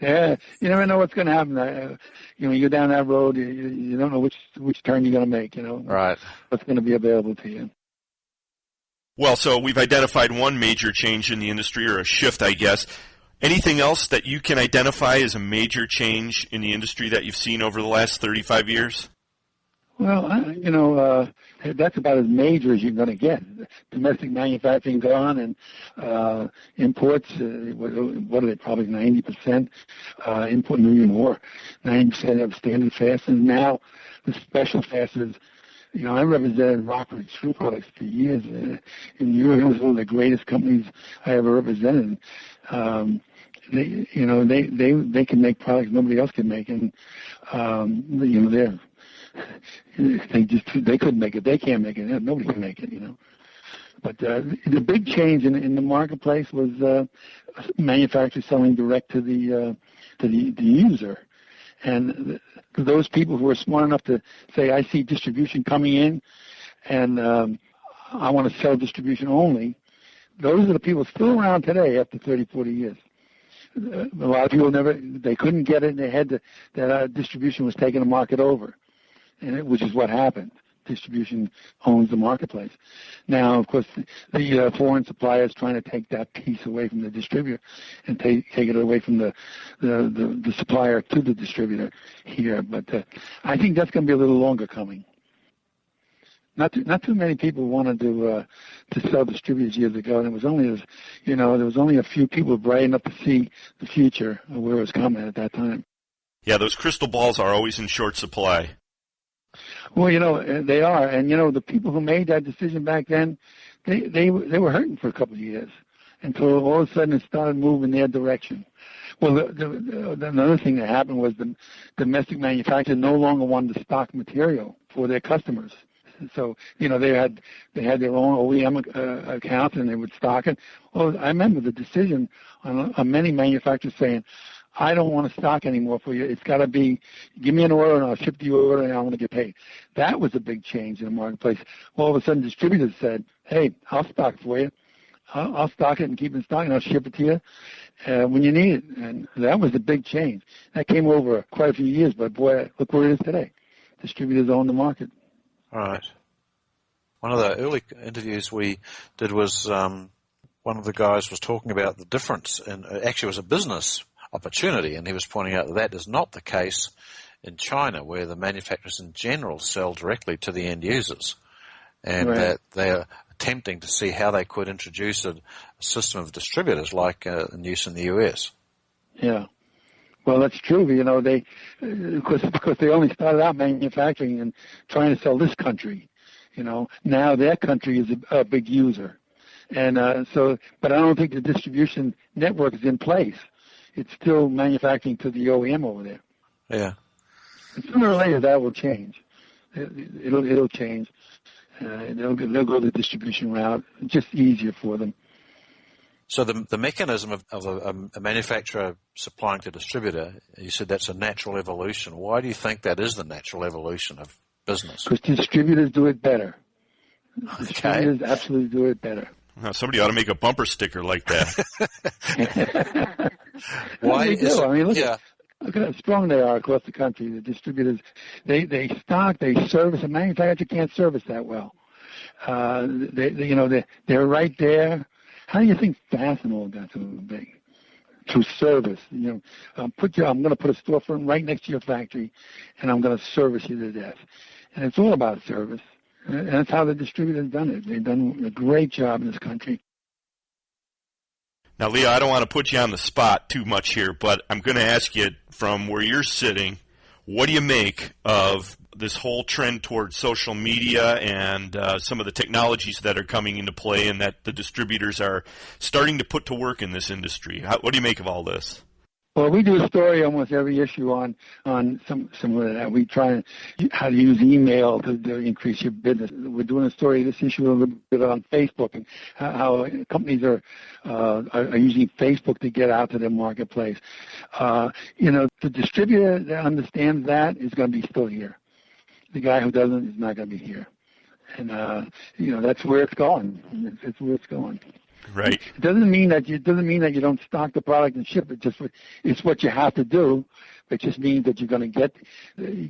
Yeah, you never know what's going to happen. You go down that road, you don't know which turn you're going to make. Right. What's going to be available to you. Well, so we've identified one major change in the industry, or a shift, I guess. Anything else that you can identify as a major change in the industry that you've seen over the last 35 years? Well, that's about as major as you're going to get. Domestic manufacturing gone, and imports, what are they, probably 90%? Import maybe more, 90% of standard fasteners. Now, the special fasteners I represented Rockford Screw Products for years in Europe. It was one of the greatest companies I ever represented. They can make products nobody else can make, and they couldn't make it. They can't make it. Nobody can make it. But the big change in the marketplace was manufacturers selling direct to the user, and those people who are smart enough to say, I see distribution coming in, and I want to sell distribution only. Those are the people still around today after 30, 40 years. A lot of people they couldn't get it, and they had to, that distribution was taking the market over, which is what happened. Distribution owns the marketplace. Now, of course, the foreign suppliers trying to take that piece away from the distributor and take it away from the supplier to the distributor here. But I think that's going to be a little longer coming. Not too many people wanted to sell distributors years ago, and it was only there was only a few people bright enough to see the future of where it was coming at that time. Yeah, those crystal balls are always in short supply. Well, they are, and the people who made that decision back then, they were hurting for a couple of years until all of a sudden it started moving their direction. Well, another thing that happened was the domestic manufacturer no longer wanted to stock material for their customers. So they had their own OEM accounts and they would stock it. Well, I remember the decision on many manufacturers saying, I don't want to stock anymore for you. It's got to be, give me an order and I'll ship the order and I want to get paid. That was a big change in the marketplace. All of a sudden, distributors said, hey, I'll stock for you. I'll stock it and keep it in stock and I'll ship it to you when you need it. And that was a big change. That came over quite a few years, but boy, look where it is today. Distributors own the market. All right. One of the early interviews we did was one of the guys was talking about the difference, and actually it was a business opportunity, and he was pointing out that is not the case in China, where the manufacturers in general sell directly to the end users, and that they're attempting to see how they could introduce a system of distributors like in use in the US. Yeah. Well, that's true. Because they only started out manufacturing and trying to sell this country. Now their country is a big user, and but I don't think the distribution network is in place. It's still manufacturing to the OEM over there. Yeah. And sooner or later that will change. It'll change. They'll go the distribution route. It's just easier for them. So the mechanism of a manufacturer supplying to a distributor, you said that's a natural evolution. Why do you think that is the natural evolution of business? Because distributors do it better. Okay. Distributors absolutely do it better. Now, somebody ought to make a bumper sticker like that. Why? They do. I mean, look at how strong they are across the country. The distributors, they stock, they service. A manufacturer can't service that well. They're right there. How do you think Fastener got so big? Through service. I'm going to put a storefront right next to your factory, and I'm going to service you to death. And it's all about service. And that's how the distributors done it. They've done a great job in this country. Now, Leo, I don't want to put you on the spot too much here, but I'm going to ask you from where you're sitting, what do you make of this whole trend towards social media and some of the technologies that are coming into play and that the distributors are starting to put to work in this industry? What do you make of all this? Well, we do a story almost every issue on some of that. We try how to use email to increase your business. We're doing a story this issue a little bit on Facebook and how companies are using Facebook to get out to their marketplace. The distributor that understands that is going to be still here. The guy who doesn't is not going to be here. And that's where it's going. It's where it's going. Right. It doesn't mean that you don't stock the product and ship it. It's what you have to do. It just means that you're going to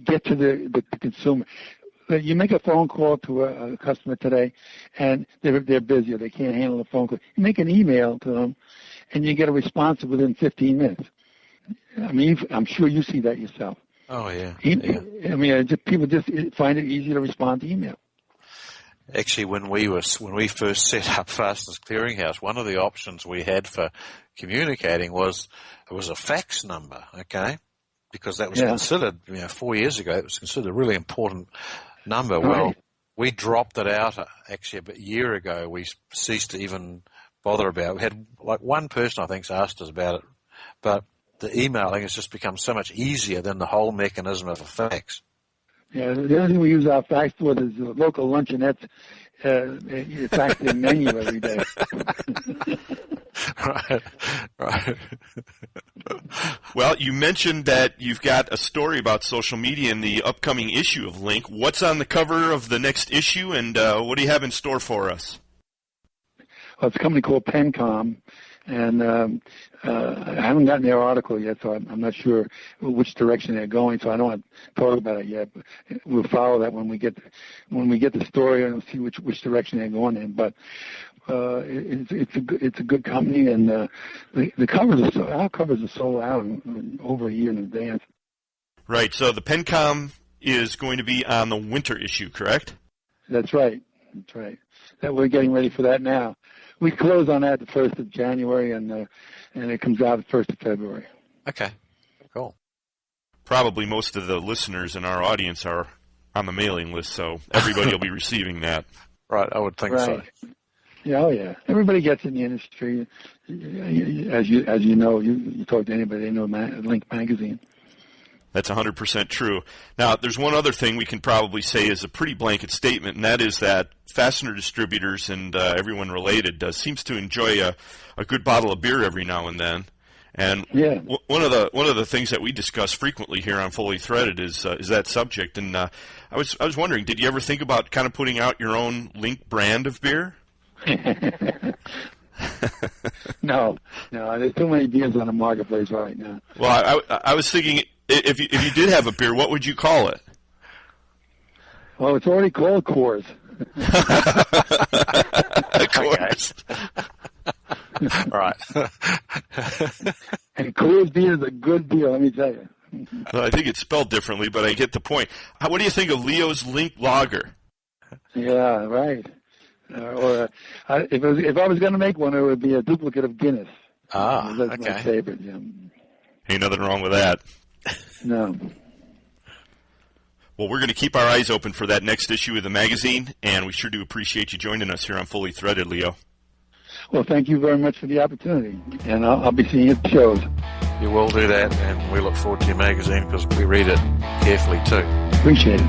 get to the consumer. You make a phone call to a customer today, and they're busy or they can't handle the phone call. You make an email to them, and you get a response within 15 minutes. I mean, I'm sure you see that yourself. Oh yeah. I mean, people just find it easy to respond to email. Actually, when we first set up Fasteners Clearinghouse, one of the options we had for communicating was a fax number, okay? Because that was considered, 4 years ago, it was considered a really important number. Right. Well, We dropped it out actually about a year ago. We ceased to even bother about it. We had like one person, I think, asked us about it, but the emailing has just become so much easier than the whole mechanism of a fax. Yeah, the other thing we use our fax for is the local luncheonettes fax their menu every day. Right. Well, you mentioned that you've got a story about social media in the upcoming issue of Link. What's on the cover of the next issue, and what do you have in store for us? Well, it's a company called Pencom, and I haven't gotten their article yet, so I'm not sure which direction they're going. So I don't want to talk about it yet. But we'll follow that when we get the story and see which direction they're going in. But it's a good company, and our covers are sold out over a year in advance. Right. So the Pencom is going to be on the winter issue, correct? That's right. That we're getting ready for that now. We close on that the 1st of January, and it comes out the 1st of February. Okay, cool. Probably most of the listeners in our audience are on the mailing list, so everybody will be receiving that. Right, I would think so. Yeah, oh yeah. Everybody gets in the industry. As you know, you talk to anybody, they know Link Magazine. That's 100% true. Now, there's one other thing we can probably say is a pretty blanket statement, and that is that Fastener distributors and everyone related seems to enjoy a good bottle of beer every now and then. And one of the things that we discuss frequently here on Fully Threaded is that subject. And I was wondering, did you ever think about kind of putting out your own Link brand of beer? No, there's too many beers on the marketplace right now. Well, I was thinking, if you did have a beer, what would you call it? Well, it's already called Coors. Coors. Right. And Coors beer is a good beer, let me tell you. Well, I think it's spelled differently, but I get the point. What do you think of Leo's Link Lager? Yeah, right. If I was going to make one, it would be a duplicate of Guinness. That's my favorite. Yeah. Ain't nothing wrong with that. No. Well, we're going to keep our eyes open for that next issue of the magazine, and we sure do appreciate you joining us here on Fully Threaded, Leo. Well, thank you very much for the opportunity, and I'll be seeing you at the shows. You will do that, and we look forward to your magazine because we read it carefully too. Appreciate it.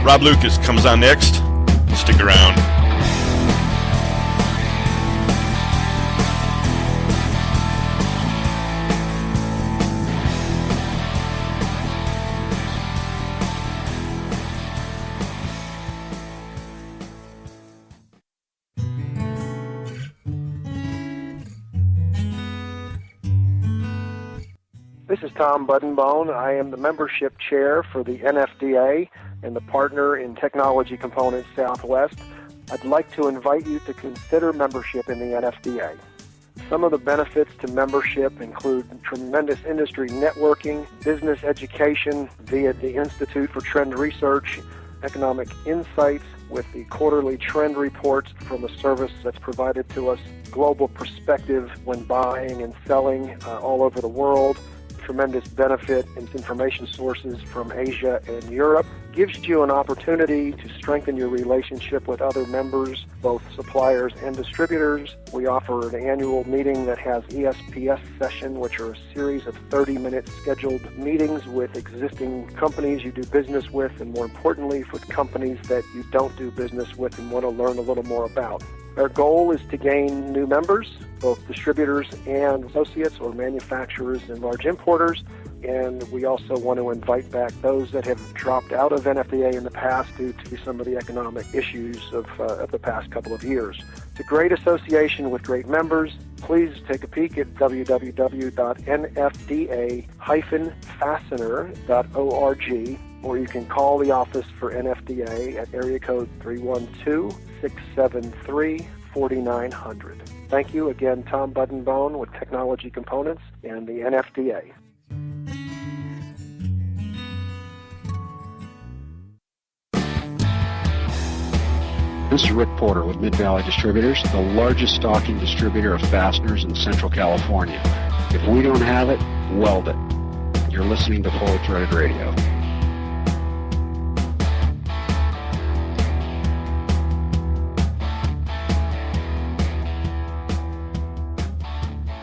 Rob Lucas comes on next. Stick around. This is Tom Buttonbone. I am the membership chair for the NFDA and the partner in Technology Components Southwest. I'd like to invite you to consider membership in the NFDA. Some of the benefits to membership include tremendous industry networking, business education via the Institute for Trend Research, economic insights with the quarterly trend reports from a service that's provided to us, global perspective when buying and selling all over the world, tremendous benefit in information sources from Asia and Europe, gives you an opportunity to strengthen your relationship with other members, both suppliers and distributors. We offer an annual meeting that has ESPS session, which are a series of 30-minute scheduled meetings with existing companies you do business with, and more importantly, for companies that you don't do business with and want to learn a little more about. Our goal is to gain new members, both distributors and associates or manufacturers and large importers, and we also want to invite back those that have dropped out of NFDA in the past due to some of the economic issues of the past couple of years. It's a great association with great members. Please take a peek at www.nfda-fastener.org, or you can call the office for NFDA at area code 312-673-4900. Thank you again, Tom Buttonbone with Technology Components and the NFDA. This is Rick Porter with Mid-Valley Distributors, the largest stocking distributor of fasteners in Central California. If we don't have it, weld it. You're listening to Fully Threaded Radio.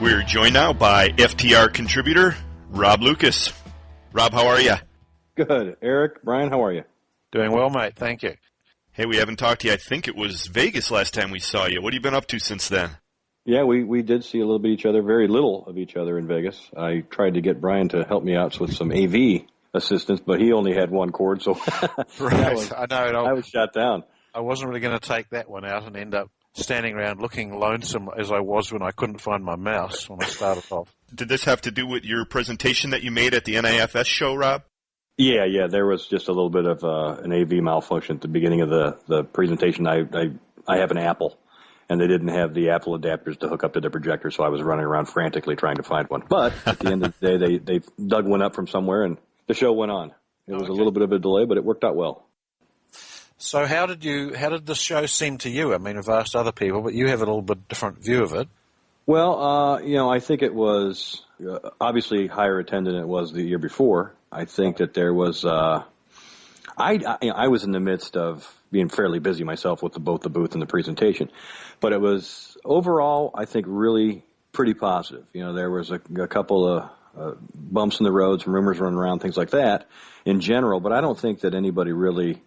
We're joined now by FTR contributor Rob Lucas. Rob, how are you? Good. Eric, Brian, how are you? Doing well, mate. Thank you. Hey, we haven't talked to you. I think it was Vegas last time we saw you. What have you been up to since then? Yeah, we did see a little bit of each other, very little of each other in Vegas. I tried to get Brian to help me out with some AV assistance, but he only had one cord, so right. I was shot down. I wasn't really going to take that one out and end up standing around looking lonesome as I was when I couldn't find my mouse when I started off. Did this have to do with your presentation that you made at the NIFS show, Rob? Yeah, there was just a little bit of an AV malfunction at the beginning of the presentation. I have an Apple, and they didn't have the Apple adapters to hook up to the projector, so I was running around frantically trying to find one. But at the end of the day, they dug one up from somewhere, and the show went on. It was a little bit of a delay, but it worked out well. So how did the show seem to you? I mean, I've asked other people, but you have a little bit different view of it. Well, I think it was obviously higher attended than it was the year before. I think that there was I was in the midst of being fairly busy myself with both the booth and the presentation, but it was overall, I think, really pretty positive. There was a couple of bumps in the road, some rumors running around, things like that in general, but I don't think that anybody really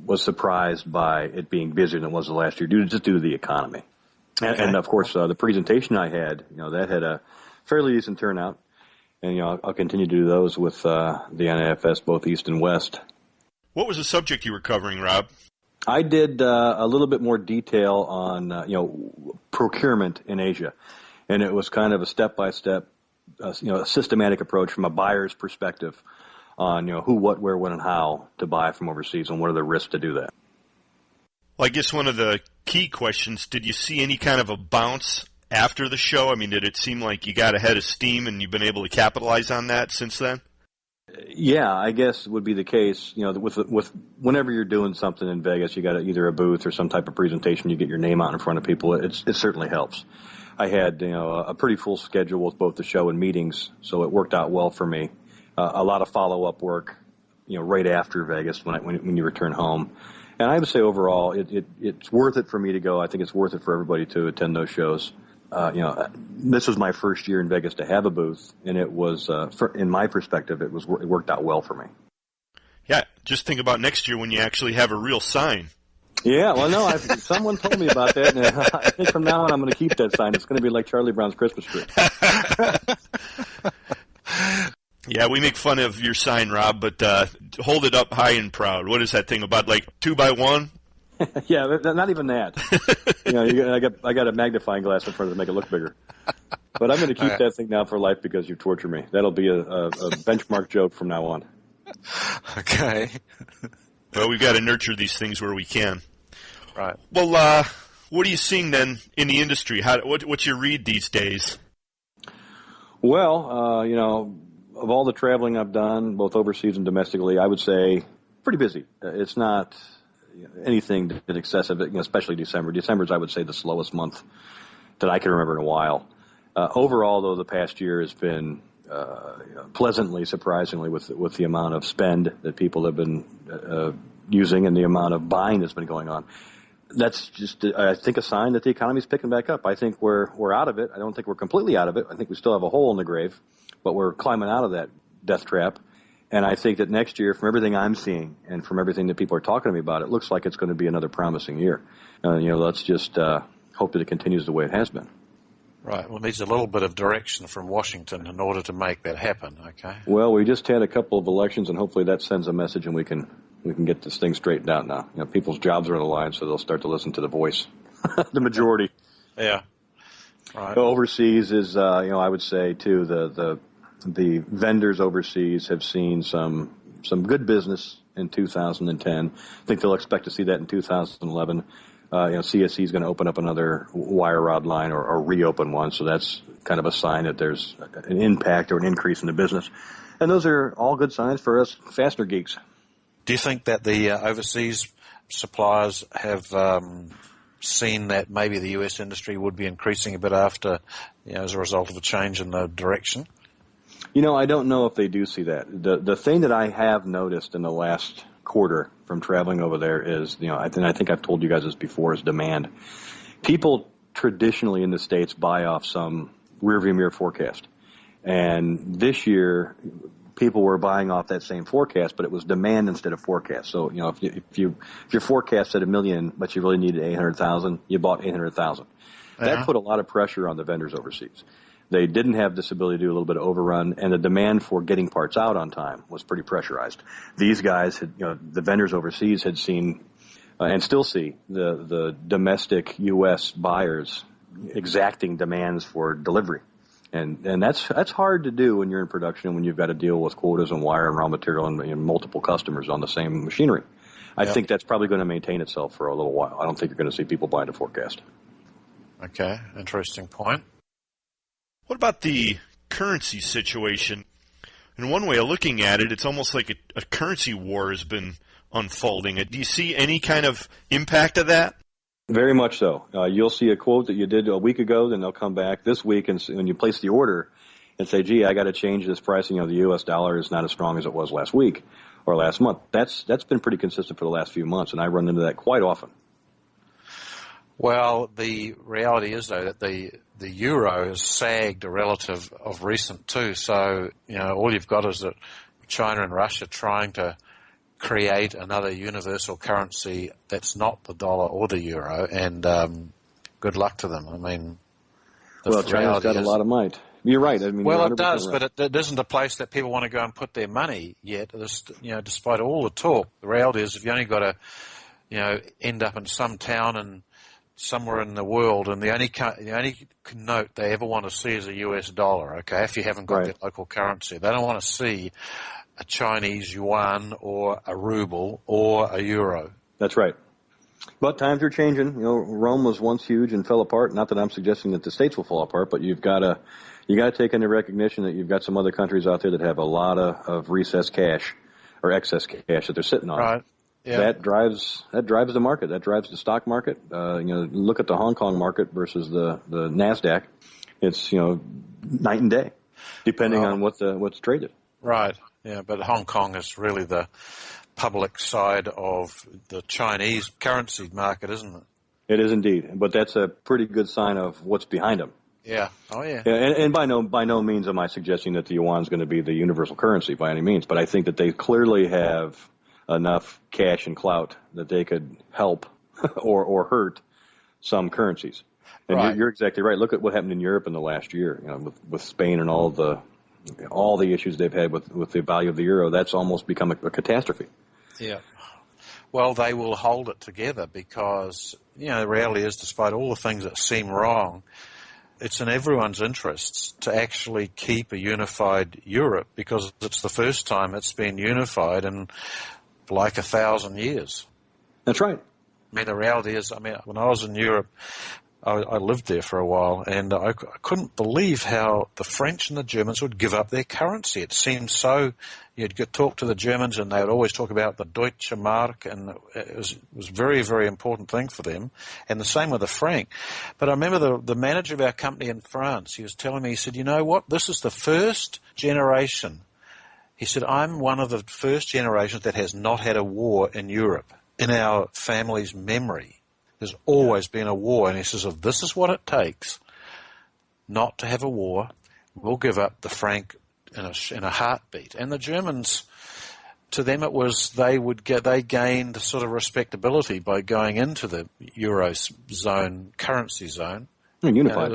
was surprised by it being busier than it was the last year, due to the economy. Okay. And of course, the presentation I had, that had a fairly decent turnout, and I'll continue to do those with the NIFS, both East and West. What was the subject you were covering, Rob? I did a little bit more detail on procurement in Asia, and it was kind of a step-by-step, a systematic approach from a buyer's perspective on who, what, where, when, and how to buy from overseas, and what are the risks to do that. Well, I guess one of the key questions, did you see any kind of a bounce after the show? I mean, did it seem like you got ahead of steam and you've been able to capitalize on that since then? Yeah, I guess would be the case. With whenever you're doing something in Vegas, you got either a booth or some type of presentation, you get your name out in front of people. It certainly helps. I had a pretty full schedule with both the show and meetings, so it worked out well for me. A lot of follow-up work, right after Vegas when you return home. And I would say overall, it's worth it for me to go. I think it's worth it for everybody to attend those shows. This was my first year in Vegas to have a booth, and it was, in my perspective, it worked out well for me. Yeah, just think about next year when you actually have a real sign. Yeah, well, no, someone told me about that, and I think from now on I'm going to keep that sign. It's going to be like Charlie Brown's Christmas tree. Yeah, we make fun of your sign, Rob, but hold it up high and proud. What is that thing about, like 2x1? Yeah, not even that. I got a magnifying glass in front of it to make it look bigger. But I'm going to keep that thing now for life because you torture me. That'll be a benchmark joke from now on. Okay. Well, we've got to nurture these things where we can. Right. Well, what are you seeing then in the industry? What's your read these days? Well, of all the traveling I've done, both overseas and domestically, I would say pretty busy. It's not anything that excessive, especially December. December is, I would say, the slowest month that I can remember in a while. Overall, though, the past year has been pleasantly, surprisingly, with the amount of spend that people have been using and the amount of buying that's been going on. That's just, I think, a sign that the economy is picking back up. I think we're out of it. I don't think we're completely out of it. I think we still have a hole in the grave, but we're climbing out of that death trap. And I think that next year, from everything I'm seeing and from everything that people are talking to me about, it looks like it's going to be another promising year. Let's just hope that it continues the way it has been. Right. Well, it needs a little bit of direction from Washington in order to make that happen, okay? Well, we just had a couple of elections, and hopefully that sends a message, and we can get this thing straightened out now. People's jobs are on the line, so they'll start to listen to the voice, the majority. Yeah. Right. Overseas is, I would say, too, the vendors overseas have seen some good business in 2010. I think they'll expect to see that in 2011. CSC is going to open up another wire rod line or reopen one, so that's kind of a sign that there's an impact or an increase in the business. And those are all good signs for us fastener geeks. Do you think that the overseas suppliers have seen that maybe the U.S. industry would be increasing a bit after, as a result of a change in the direction? I don't know if they do see that. The thing that I have noticed in the last quarter from traveling over there is, I think I've told you guys this before, is demand. People traditionally in the States buy off some rearview mirror forecast. And this year, people were buying off that same forecast, but it was demand instead of forecast. So, if your forecast said 1 million, but you really needed 800,000, you bought 800,000. That put a lot of pressure on the vendors overseas. They didn't have this ability to do a little bit of overrun, and the demand for getting parts out on time was pretty pressurized. These guys had, the vendors overseas had seen, and still see, the domestic U.S. buyers exacting demands for delivery. And that's hard to do when you're in production, when you've got to deal with quotas and wire and raw material and multiple customers on the same machinery. I think that's probably going to maintain itself for a little while. I don't think you're going to see people buying to forecast. Okay, interesting point. What about the currency situation? In one way of looking at it, it's almost like a currency war has been unfolding. Do you see any kind of impact of that? Very much so. You'll see a quote that you did a week ago, then they'll come back this week, and when you place the order and say, gee, I got to change this pricing. The U.S. dollar is not as strong as it was last week or last month. That's been pretty consistent for the last few months, and I run into that quite often. Well, the reality is, though, that the euro has sagged a relative of recent too. So, all you've got is that China and Russia trying to create another universal currency that's not the dollar or the euro, and good luck to them. I mean, China's got a lot of might. You're right. I mean, well, it does, right. But it isn't a place that people want to go and put their money yet. Despite all the talk, the reality is, if you only got to, end up in some town and somewhere in the world, and the only note they ever want to see is a US dollar. Okay, if you haven't got their local currency, they don't want to see a Chinese yuan or a ruble or a euro. That's right. But times are changing. Rome was once huge and fell apart. Not that I'm suggesting that the states will fall apart, but you've got to take into recognition that you've got some other countries out there that have a lot of recessed cash or excess cash that they're sitting on. Right. Yeah. That drives the market. That drives the stock market. Look at the Hong Kong market versus the NASDAQ. It's night and day, depending on what's traded. Right. Yeah, but Hong Kong is really the public side of the Chinese currency market, isn't it? It is indeed, but that's a pretty good sign of what's behind them. Yeah. Oh, yeah. And by no means am I suggesting that the yuan is going to be the universal currency by any means, but I think that they clearly have enough cash and clout that they could help or hurt some currencies. And you're exactly right. Look at what happened in Europe in the last year, with Spain and all the issues they've had with the value of the euro. That's almost become a catastrophe. Yeah. Well, they will hold it together because, the reality is, despite all the things that seem wrong, it's in everyone's interests to actually keep a unified Europe, because it's the first time it's been unified in like 1,000 years. That's right. I mean, the reality is, when I was in Europe, I lived there for a while, and I couldn't believe how the French and the Germans would give up their currency. It seemed so. You'd talk to the Germans, and they would always talk about the Deutsche Mark, and it was a very, very important thing for them. And the same with the franc. But I remember the manager of our company in France. He was telling me, he said, "You know what? This is the first generation." He said, "I'm one of the first generations that has not had a war in Europe in our family's memory. There's always been a war." And he says, "If this is what it takes not to have a war, we'll give up the franc in a heartbeat." And the Germans, to them it was they gained sort of respectability by going into the Eurozone currency zone. Unified.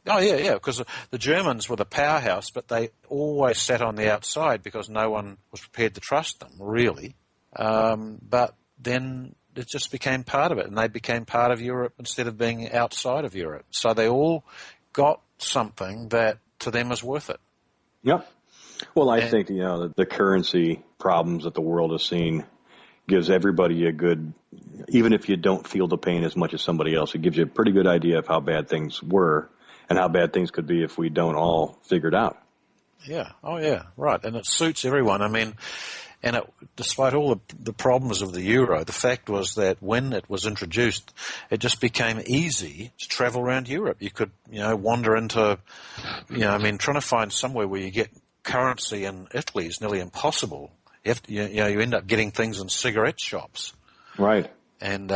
Because the Germans were the powerhouse, but they always sat on the outside because no one was prepared to trust them, really. But then it just became part of it, and they became part of Europe instead of being outside of Europe. So they all got something that to them was worth it. Yep. Well, I think the currency problems that the world has seen gives everybody a good, even if you don't feel the pain as much as somebody else, it gives you a pretty good idea of how bad things were and how bad things could be if we don't all figure it out. Yeah. Oh, yeah. Right. And it suits everyone. Despite all the problems of the euro, the fact was that when it was introduced, it just became easy to travel around Europe. You could, wander into, trying to find somewhere where you get currency in Italy is nearly impossible. You end up getting things in cigarette shops. Right. And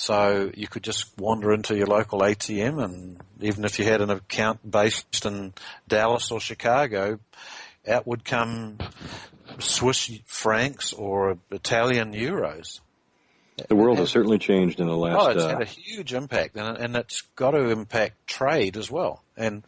So you could just wander into your local ATM, and even if you had an account based in Dallas or Chicago, out would come Swiss francs or Italian euros. The world has certainly changed in the last... Oh, it's had a huge impact, and it's got to impact trade as well. And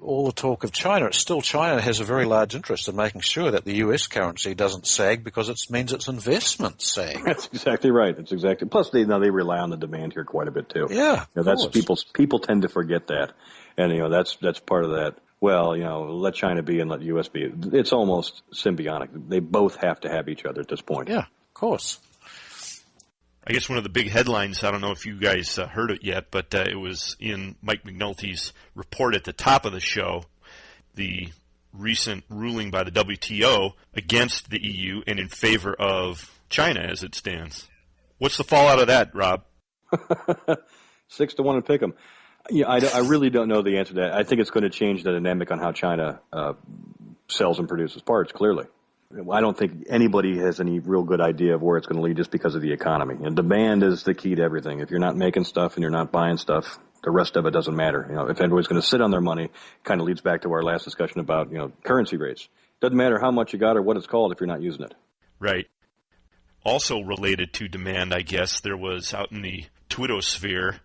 all the talk of China, it's still China has a very large interest in making sure that the US currency doesn't sag, because it means its investments sag. That's exactly right. It's exactly. Plus, they rely on the demand here quite a bit too. Yeah, that's people tend to forget that, and that's part of that. Well, let China be and let US be. It's almost symbiotic. They both have to have each other at this point. Yeah, of course. I guess one of the big headlines, I don't know if you guys heard it yet, but it was in Mike McNulty's report at the top of the show, the recent ruling by the WTO against the EU and in favor of China as it stands. What's the fallout of that, Rob? 6-1 and pick 'em. Yeah, I really don't know the answer to that. I think it's going to change the dynamic on how China sells and produces parts, clearly. I don't think anybody has any real good idea of where it's going to lead just because of the economy. And demand is the key to everything. If you're not making stuff and you're not buying stuff, the rest of it doesn't matter. If everybody's going to sit on their money, it kind of leads back to our last discussion about, currency rates. Doesn't matter how much you got or what it's called if you're not using it. Right. Also related to demand, I guess, there was out in the Twittosphere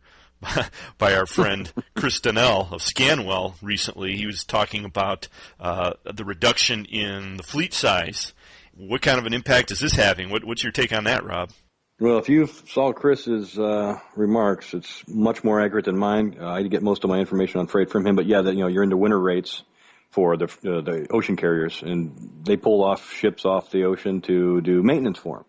by our friend Chris Donnell of Scanwell recently. He was talking about the reduction in the fleet size. What kind of an impact is this having? What's your take on that, Rob? Well, if you saw Chris's remarks, it's much more accurate than mine. I get most of my information on freight from him, but yeah, you're into winter rates for the ocean carriers, and they pull off ships off the ocean to do maintenance for them.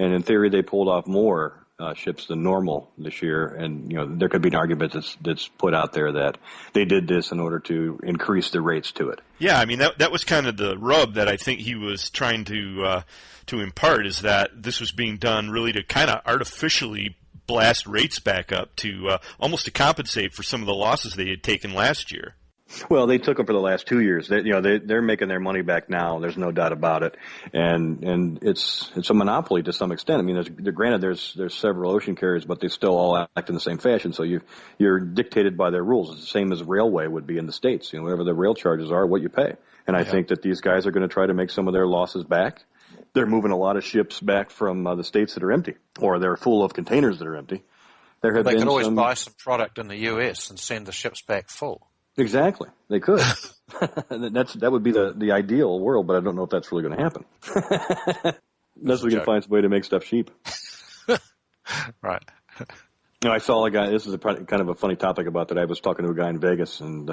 And in theory, they pulled off more ships than normal this year, and there could be an argument that's put out there that they did this in order to increase the rates to it. Yeah, I mean that was kind of the rub that I think he was trying to impart, is that this was being done really to kind of artificially blast rates back up to almost to compensate for some of the losses they had taken last year. Well, they took them for the last 2 years. They're making their money back now. There's no doubt about it, and it's a monopoly to some extent. I mean, granted, there's several ocean carriers, but they still all act in the same fashion. So you're dictated by their rules. It's the same as railway would be in the States. Whatever the rail charges are, what you pay. And I think that these guys are going to try to make some of their losses back. They're moving a lot of ships back from the states that are empty, or they're full of containers that are empty. They could always buy some product in the U.S. and send the ships back full. Exactly. They could. That would be the ideal world, but I don't know if that's really going to happen. Unless we can find some way to make stuff cheap. Right. I saw a guy, this is kind of a funny topic about that. I was talking to a guy in Vegas, and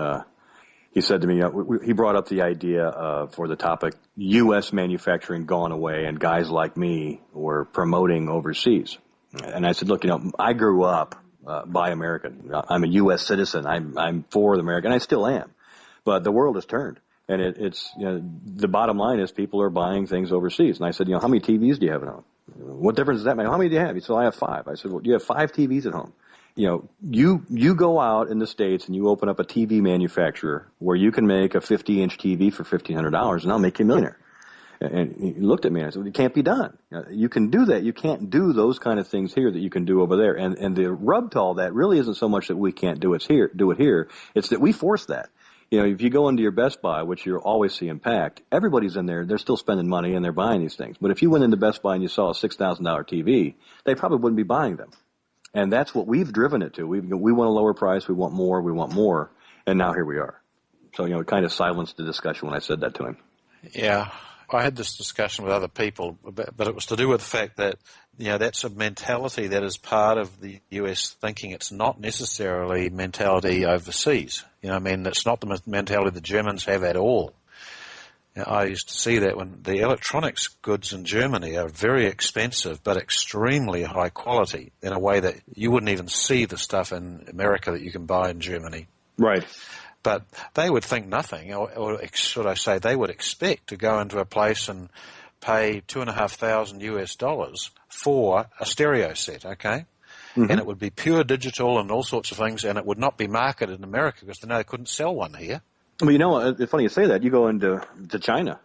he said to me, he brought up the idea for the topic, U.S. manufacturing gone away, and guys like me were promoting overseas. And I said, look, I grew up by American. I'm a U.S. citizen. I'm for the American. I still am. But the world has turned. And it's the bottom line is people are buying things overseas. And I said, how many TVs do you have at home? What difference does that make? How many do you have? He said, I have 5. I said, well, you have 5 TVs at home. You go out in the States and you open up a TV manufacturer where you can make a 50-inch TV for $1,500, and I'll make you a millionaire. And he looked at me and I said, it can't be done. You can do that. You can't do those kind of things here that you can do over there. And the rub to all that really isn't so much that we can't do it here. It's that we force that. If you go into your Best Buy, which you're always seeing packed, everybody's in there. They're still spending money and they're buying these things. But if you went into Best Buy and you saw a $6,000 TV, they probably wouldn't be buying them. And that's what we've driven it to. We want a lower price. We want more. And now here we are. So, it kind of silenced the discussion when I said that to him. Yeah. I had this discussion with other people, but it was to do with the fact that, that's a mentality that is part of the U.S. thinking. It's not necessarily mentality overseas. It's not the mentality the Germans have at all. I used to see that when the electronics goods in Germany are very expensive but extremely high quality in a way that you wouldn't even see the stuff in America that you can buy in Germany. Right. But they would think nothing, or should I say, they would expect to go into a place and pay $2,500 for a stereo set, okay? Mm-hmm. And it would be pure digital and all sorts of things, and it would not be marketed in America because they couldn't sell one here. Well, it's funny you say that. You go into China,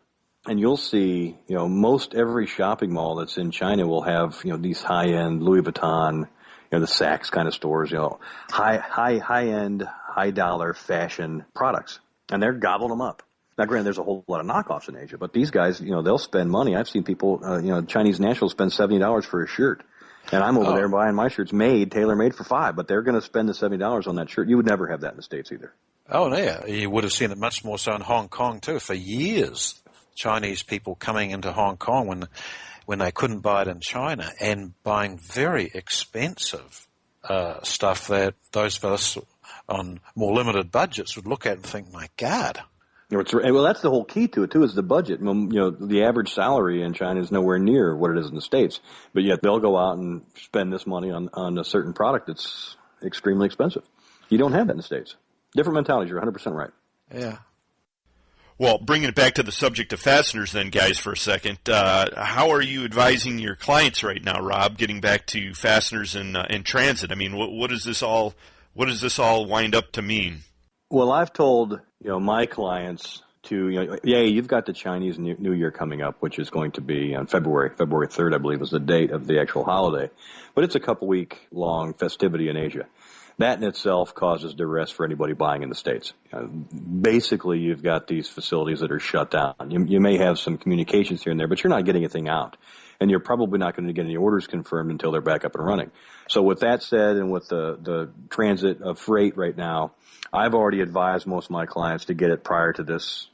and you'll see, most every shopping mall that's in China will have, these high-end Louis Vuitton, the Saks kind of stores, high end, high dollar fashion products, and they're gobbling them up. Now, granted, there's a whole lot of knockoffs in Asia, but these guys, they'll spend money. I've seen people, Chinese nationals spend $70 for a shirt. And I'm over there buying my shirts tailor-made for $5, but they're going to spend the $70 on that shirt. You would never have that in the States either. Oh, yeah. You would have seen it much more so in Hong Kong, too. For years, Chinese people coming into Hong Kong when they couldn't buy it in China and buying very expensive stuff that those of us on more limited budgets would look at and think, my God. Well, that's the whole key to it, too, is the budget. The average salary in China is nowhere near what it is in the States, but yet they'll go out and spend this money on a certain product that's extremely expensive. You don't have that in the States. Different mentalities. You're 100% right. Yeah. Well, bringing it back to the subject of fasteners then, guys, for a second, how are you advising your clients right now, Rob, getting back to fasteners in transit? I mean, what does this all wind up to mean? Well, I've told my clients to you've got the Chinese New Year coming up, which is going to be on February 3rd, I believe, is the date of the actual holiday. But it's a couple-week long festivity in Asia. That in itself causes duress for anybody buying in the States. Basically, you've got these facilities that are shut down. You may have some communications here and there, but you're not getting anything out. And you're probably not going to get any orders confirmed until they're back up and running. So with that said, and with the transit of freight right now, I've already advised most of my clients to get it prior to this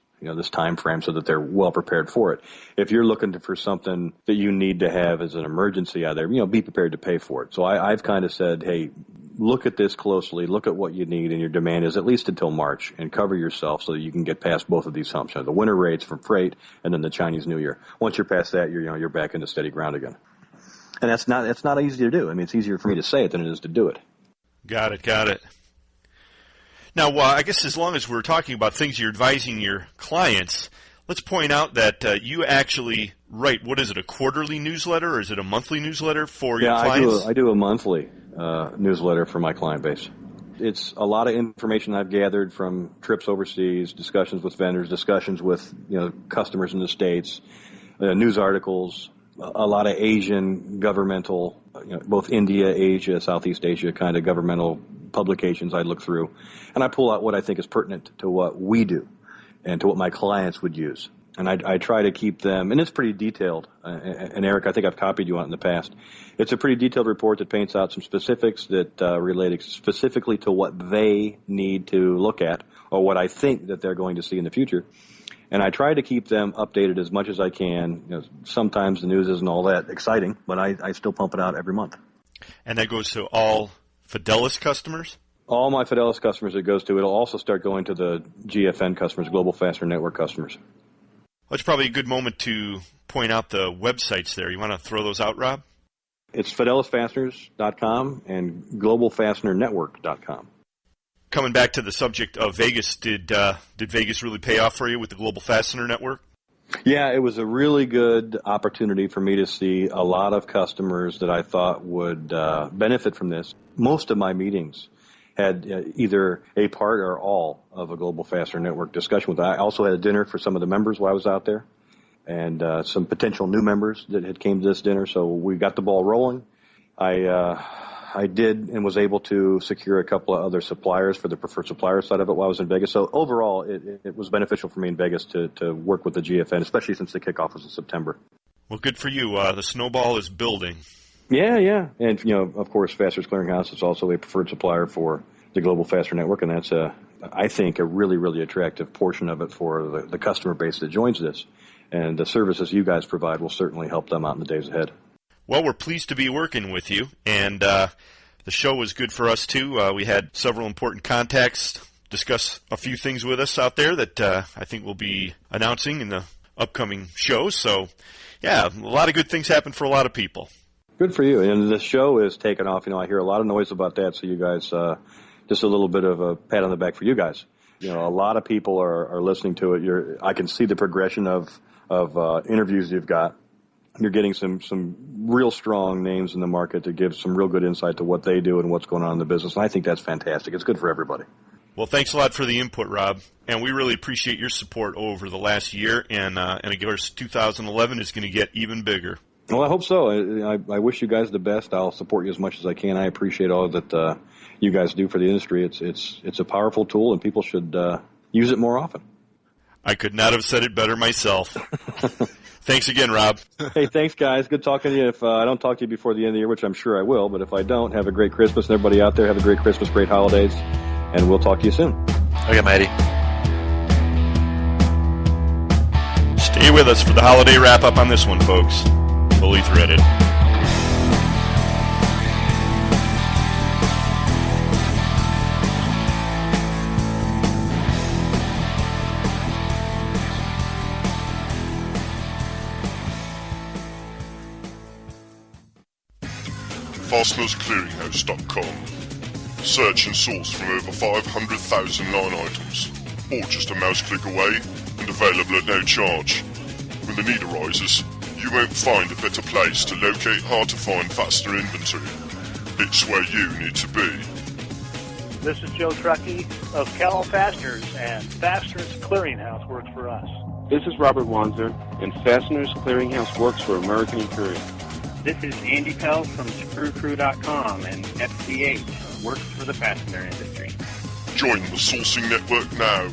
time frame so that they're well prepared for it. If you're looking for something that you need to have as an emergency out there, be prepared to pay for it. So I've kind of said, hey, look at this closely, look at what you need, and your demand is at least until March, and cover yourself so that you can get past both of these humps, the winter rates from freight and then the Chinese New Year. Once you're past that, you're back into steady ground again. And that's not easy to do. I mean, it's easier for me to say it than it is to do it. Got it. Now, I guess as long as we're talking about things you're advising your clients, let's point out that you actually write, what is it, a quarterly newsletter, or is it a monthly newsletter for your clients? Yeah, I do a monthly newsletter for my client base. It's a lot of information I've gathered from trips overseas, discussions with vendors, discussions with customers in the States, news articles, a lot of Asian governmental, both India, Asia, Southeast Asia kind of governmental publications I look through, and I pull out what I think is pertinent to what we do and to what my clients would use. And I try to keep them, and it's pretty detailed. And Eric, I think I've copied you on it in the past. It's a pretty detailed report that paints out some specifics that relate specifically to what they need to look at or what I think that they're going to see in the future. And I try to keep them updated as much as I can. Sometimes the news isn't all that exciting, but I still pump it out every month. And that goes to all Fidelis customers? All my Fidelis customers it goes to. It'll also start going to the GFN customers, Global Fastener Network customers. That's probably a good moment to point out the websites there. You want to throw those out, Rob? It's FidelisFasteners.com and GlobalFastenerNetwork.com. Coming back to the subject of Vegas, did Vegas really pay off for you with the Global Fastener Network? Yeah, it was a really good opportunity for me to see a lot of customers that I thought would benefit from this. Most of my meetings had either a part or all of a Global Fastener Network discussion with it. I also had a dinner for some of the members while I was out there, and some potential new members that had came to this dinner, so we got the ball rolling. I did and was able to secure a couple of other suppliers for the preferred supplier side of it while I was in Vegas. So overall, it was beneficial for me in Vegas to work with the GFN, especially since the kickoff was in September. Well, good for you. The snowball is building. Yeah. And, of course, Fasteners Clearinghouse is also a preferred supplier for the Global Fastener Network, and that's, I think, a really, really attractive portion of it for the customer base that joins this. And the services you guys provide will certainly help them out in the days ahead. Well, we're pleased to be working with you, and the show was good for us, too. We had several important contacts discuss a few things with us out there that I think we'll be announcing in the upcoming shows. So, yeah, a lot of good things happen for a lot of people. Good for you. And the show is taking off. I hear a lot of noise about that, so you guys, just a little bit of a pat on the back for you guys. A lot of people are listening to it. I can see the progression of interviews you've got. You're getting some real strong names in the market to give some real good insight to what they do and what's going on in the business. And I think that's fantastic. It's good for everybody. Well, thanks a lot for the input, Rob. And we really appreciate your support over the last year. And of course, 2011 is going to get even bigger. Well, I hope so. I wish you guys the best. I'll support you as much as I can. I appreciate all that you guys do for the industry. It's a powerful tool, and people should use it more often. I could not have said it better myself. Thanks again, Rob. Hey, thanks, guys. Good talking to you. If I don't talk to you before the end of the year, which I'm sure I will, but if I don't, have a great Christmas. And everybody out there, have a great Christmas, great holidays, and we'll talk to you soon. Okay, matey. Stay with us for the holiday wrap-up on this one, folks. Fully Threaded. FastenersClearinghouse.com. Search and source from over 500,000 line items, all just a mouse click away and available at no charge. When the need arises, you won't find a better place to locate hard-to-find fastener inventory. It's where you need to be. This is Joe Truckee of Cal Fasteners, and Fasteners Clearinghouse works for us. This is Robert Wanzer, and Fasteners Clearinghouse works for American Imperial. This is Andy Pell from distributors.com, and FCH works for the fastener industry. Join the sourcing network now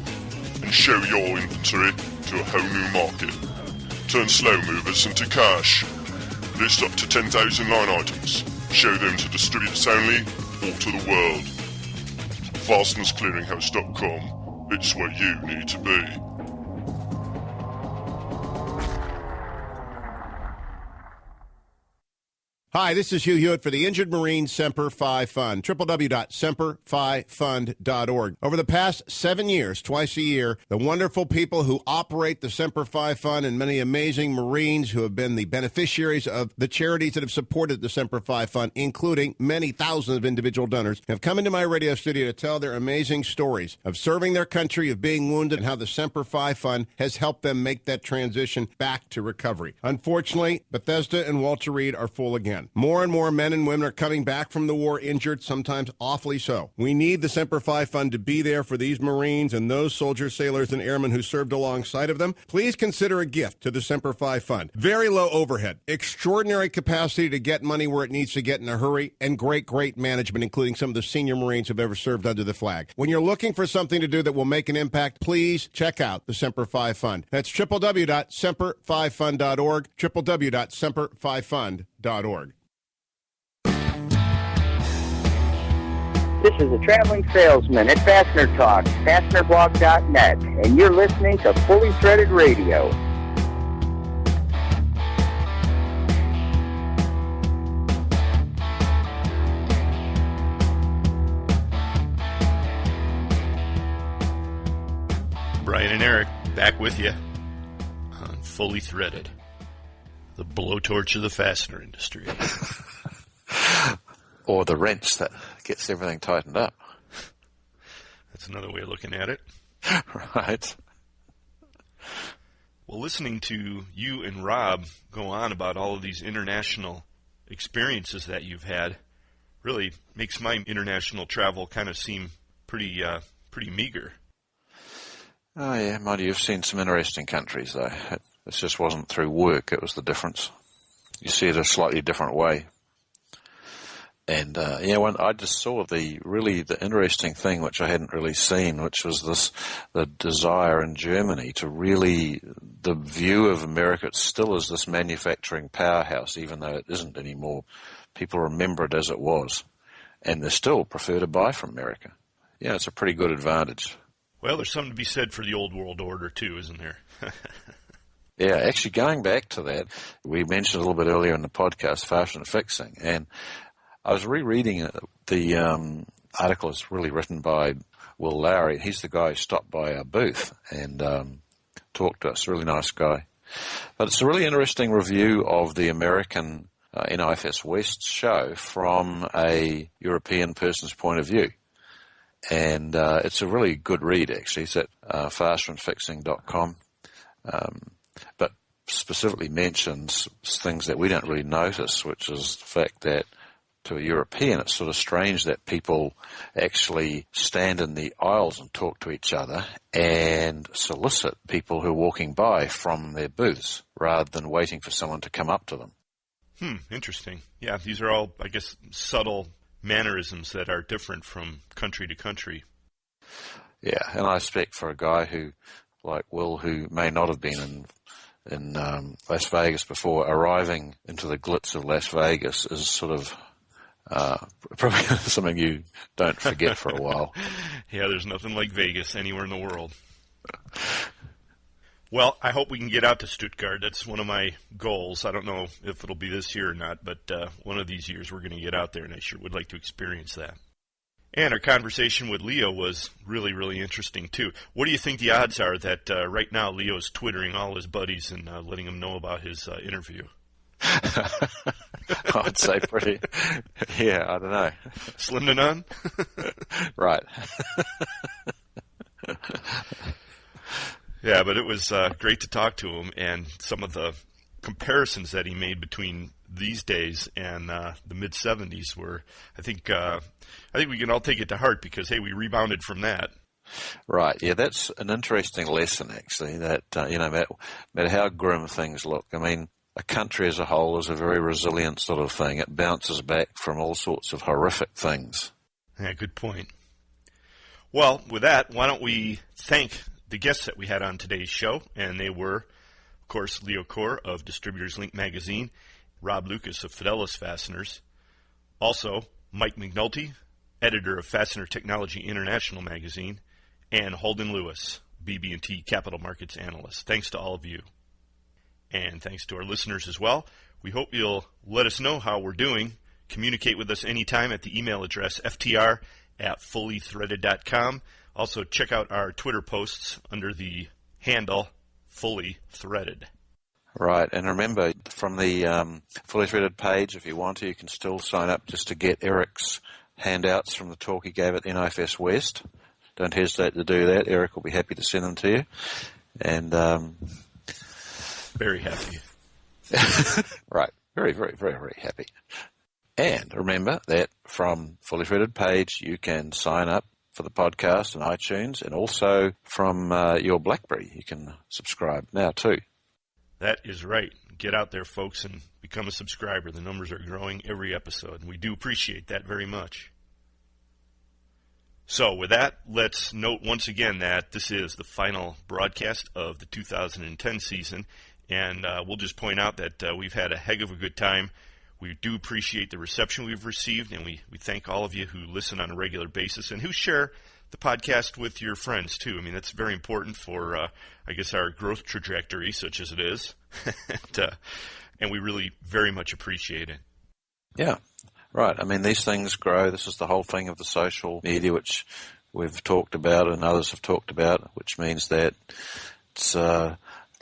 and show your inventory to a whole new market. Turn slow movers into cash. List up to 10,000 line items. Show them to distributors only or to the world. FastenersClearinghouse.com. It's where you need to be. Hi, this is Hugh Hewitt for the Injured Marine Semper Fi Fund, www.semperfifund.org. Over the past 7 years, twice a year, the wonderful people who operate the Semper Fi Fund and many amazing Marines who have been the beneficiaries of the charities that have supported the Semper Fi Fund, including many thousands of individual donors, have come into my radio studio to tell their amazing stories of serving their country, of being wounded, and how the Semper Fi Fund has helped them make that transition back to recovery. Unfortunately, Bethesda and Walter Reed are full again. More and more men and women are coming back from the war injured, sometimes awfully so. We need the Semper Fi Fund to be there for these Marines and those soldiers, sailors, and airmen who served alongside of them. Please consider a gift to the Semper Fi Fund. Very low overhead, extraordinary capacity to get money where it needs to get in a hurry, and great management, including some of the senior Marines who've ever served under the flag. When you're looking for something to do that will make an impact, please check out the Semper Fi Fund. That's www.semperfifund.org, www.semperfifund.org. This is a traveling salesman at Fastener Talk, fastenerblog.net, and you're listening to Fully Threaded Radio. Brian and Eric back with you on Fully Threaded, the blowtorch of the fastener industry. Or the wrench that gets everything tightened up. That's another way of looking at it. Right. Well, listening to you and Rob go on about all of these international experiences that you've had really makes my international travel kind of seem pretty meager. Oh, yeah, mind you, you've seen some interesting countries, though. It just wasn't through work, it was the difference. You see it a slightly different way. And, when I just saw the interesting thing, which I hadn't really seen, which was the desire in Germany to really, the view of America still as this manufacturing powerhouse, even though it isn't anymore. People remember it as it was. And they still prefer to buy from America. Yeah, it's a pretty good advantage. Well, there's something to be said for the old world order, too, isn't there? Yeah, actually, going back to that, we mentioned a little bit earlier in the podcast, fashion fixing, and I was rereading the article. It's really written by Will Lowry. He's the guy who stopped by our booth and talked to us. Really nice guy. But it's a really interesting review of the American NIFS West show from a European person's point of view. And it's a really good read, actually. It's at fastenfixing.com. But specifically mentions things that we don't really notice, which is the fact that to a European, it's sort of strange that people actually stand in the aisles and talk to each other and solicit people who are walking by from their booths rather than waiting for someone to come up to them. Interesting. Yeah, these are all, I guess, subtle mannerisms that are different from country to country. Yeah, and I speak for a guy who, like Will, who may not have been in Las Vegas before. Arriving into the glitz of Las Vegas is sort of probably something you don't forget for a while. Yeah, there's nothing like Vegas anywhere in the world. Well, I hope we can get out to Stuttgart. That's one of my goals. I don't know if it'll be this year or not, but one of these years we're going to get out there, and I sure would like to experience that. And our conversation with Leo was really, really interesting, too. What do you think the odds are that right now Leo's twittering all his buddies and letting them know about his interview? I'd say pretty, yeah, I don't know. Slim to none? Right. Yeah, but it was great to talk to him, and some of the comparisons that he made between these days and the mid-'70s were, I think we can all take it to heart because, hey, we rebounded from that. Right, yeah, that's an interesting lesson, actually, that, no matter how grim things look, I mean, a country as a whole is a very resilient sort of thing. It bounces back from all sorts of horrific things. Yeah, good point. Well, with that, why don't we thank the guests that we had on today's show, and they were, of course, Leo Coar of Distributors Link Magazine, Rob Lucas of Fidelis Fasteners, also Mike McNulty, editor of Fastener Technology International Magazine, and Holden Lewis, BB&T Capital Markets Analyst. Thanks to all of you. And thanks to our listeners as well. We hope you'll let us know how we're doing. Communicate with us anytime at the email address ftr@fullythreaded.com. Also, check out our Twitter posts under the handle Fully Threaded. Right, and remember, from the Fully Threaded page, if you want to, you can still sign up just to get Eric's handouts from the talk he gave at NIFS West. Don't hesitate to do that. Eric will be happy to send them to you. And very happy. Right, very, very, very, very happy. And remember that from Fully Threaded page, you can sign up for the podcast on iTunes, and also from your BlackBerry, you can subscribe now too. That is right. Get out there, folks, and become a subscriber. The numbers are growing every episode, and we do appreciate that very much. So with that, let's note once again that this is the final broadcast of the 2010 season, and we'll just point out that we've had a heck of a good time. We do appreciate the reception we've received, and we thank all of you who listen on a regular basis and who share the podcast with your friends, too. I mean, that's very important for, I guess, our growth trajectory, such as it is. And we really very much appreciate it. Yeah, right. I mean, these things grow. This is the whole thing of the social media, which we've talked about and others have talked about, which means that it's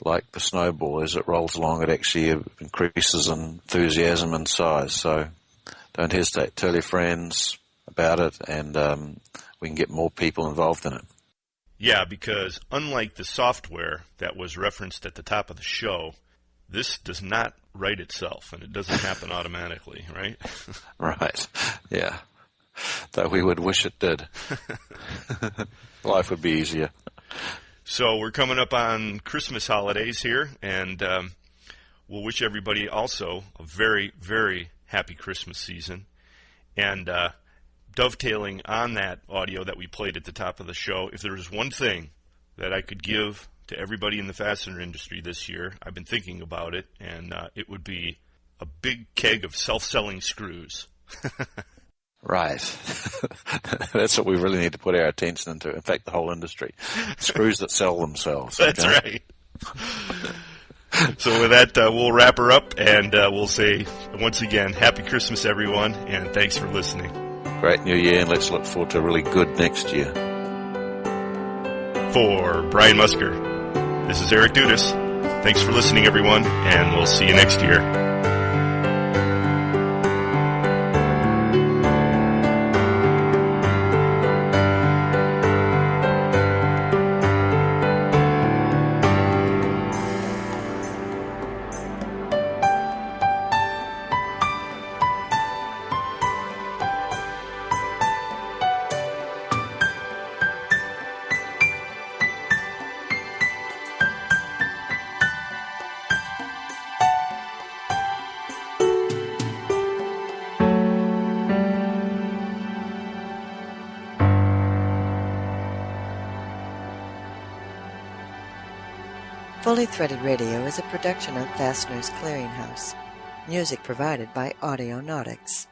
like the snowball. As it rolls along, it actually increases in enthusiasm and size. So don't hesitate. Tell your friends about it, and we can get more people involved in it. Yeah, because unlike the software that was referenced at the top of the show, this does not write itself, and it doesn't happen automatically, right? Right, yeah. Though we would wish it did. Life would be easier. So we're coming up on Christmas holidays here, and we'll wish everybody also a very, very happy Christmas season. And dovetailing on that audio that we played at the top of the show, if there was one thing that I could give to everybody in the fastener industry this year, I've been thinking about it, and it would be a big keg of self-selling screws. Right. That's what we really need to put our attention into. In fact, the whole industry. Screws that sell themselves. That's right. So with that, we'll wrap her up, and we'll say, once again, Happy Christmas, everyone, and thanks for listening. Great New Year, and let's look forward to a really good next year. For Brian Musker, this is Eric Dudas. Thanks for listening, everyone, and we'll see you next year. Fully Threaded Radio is a production of Fasteners Clearinghouse. Music provided by Audionautics.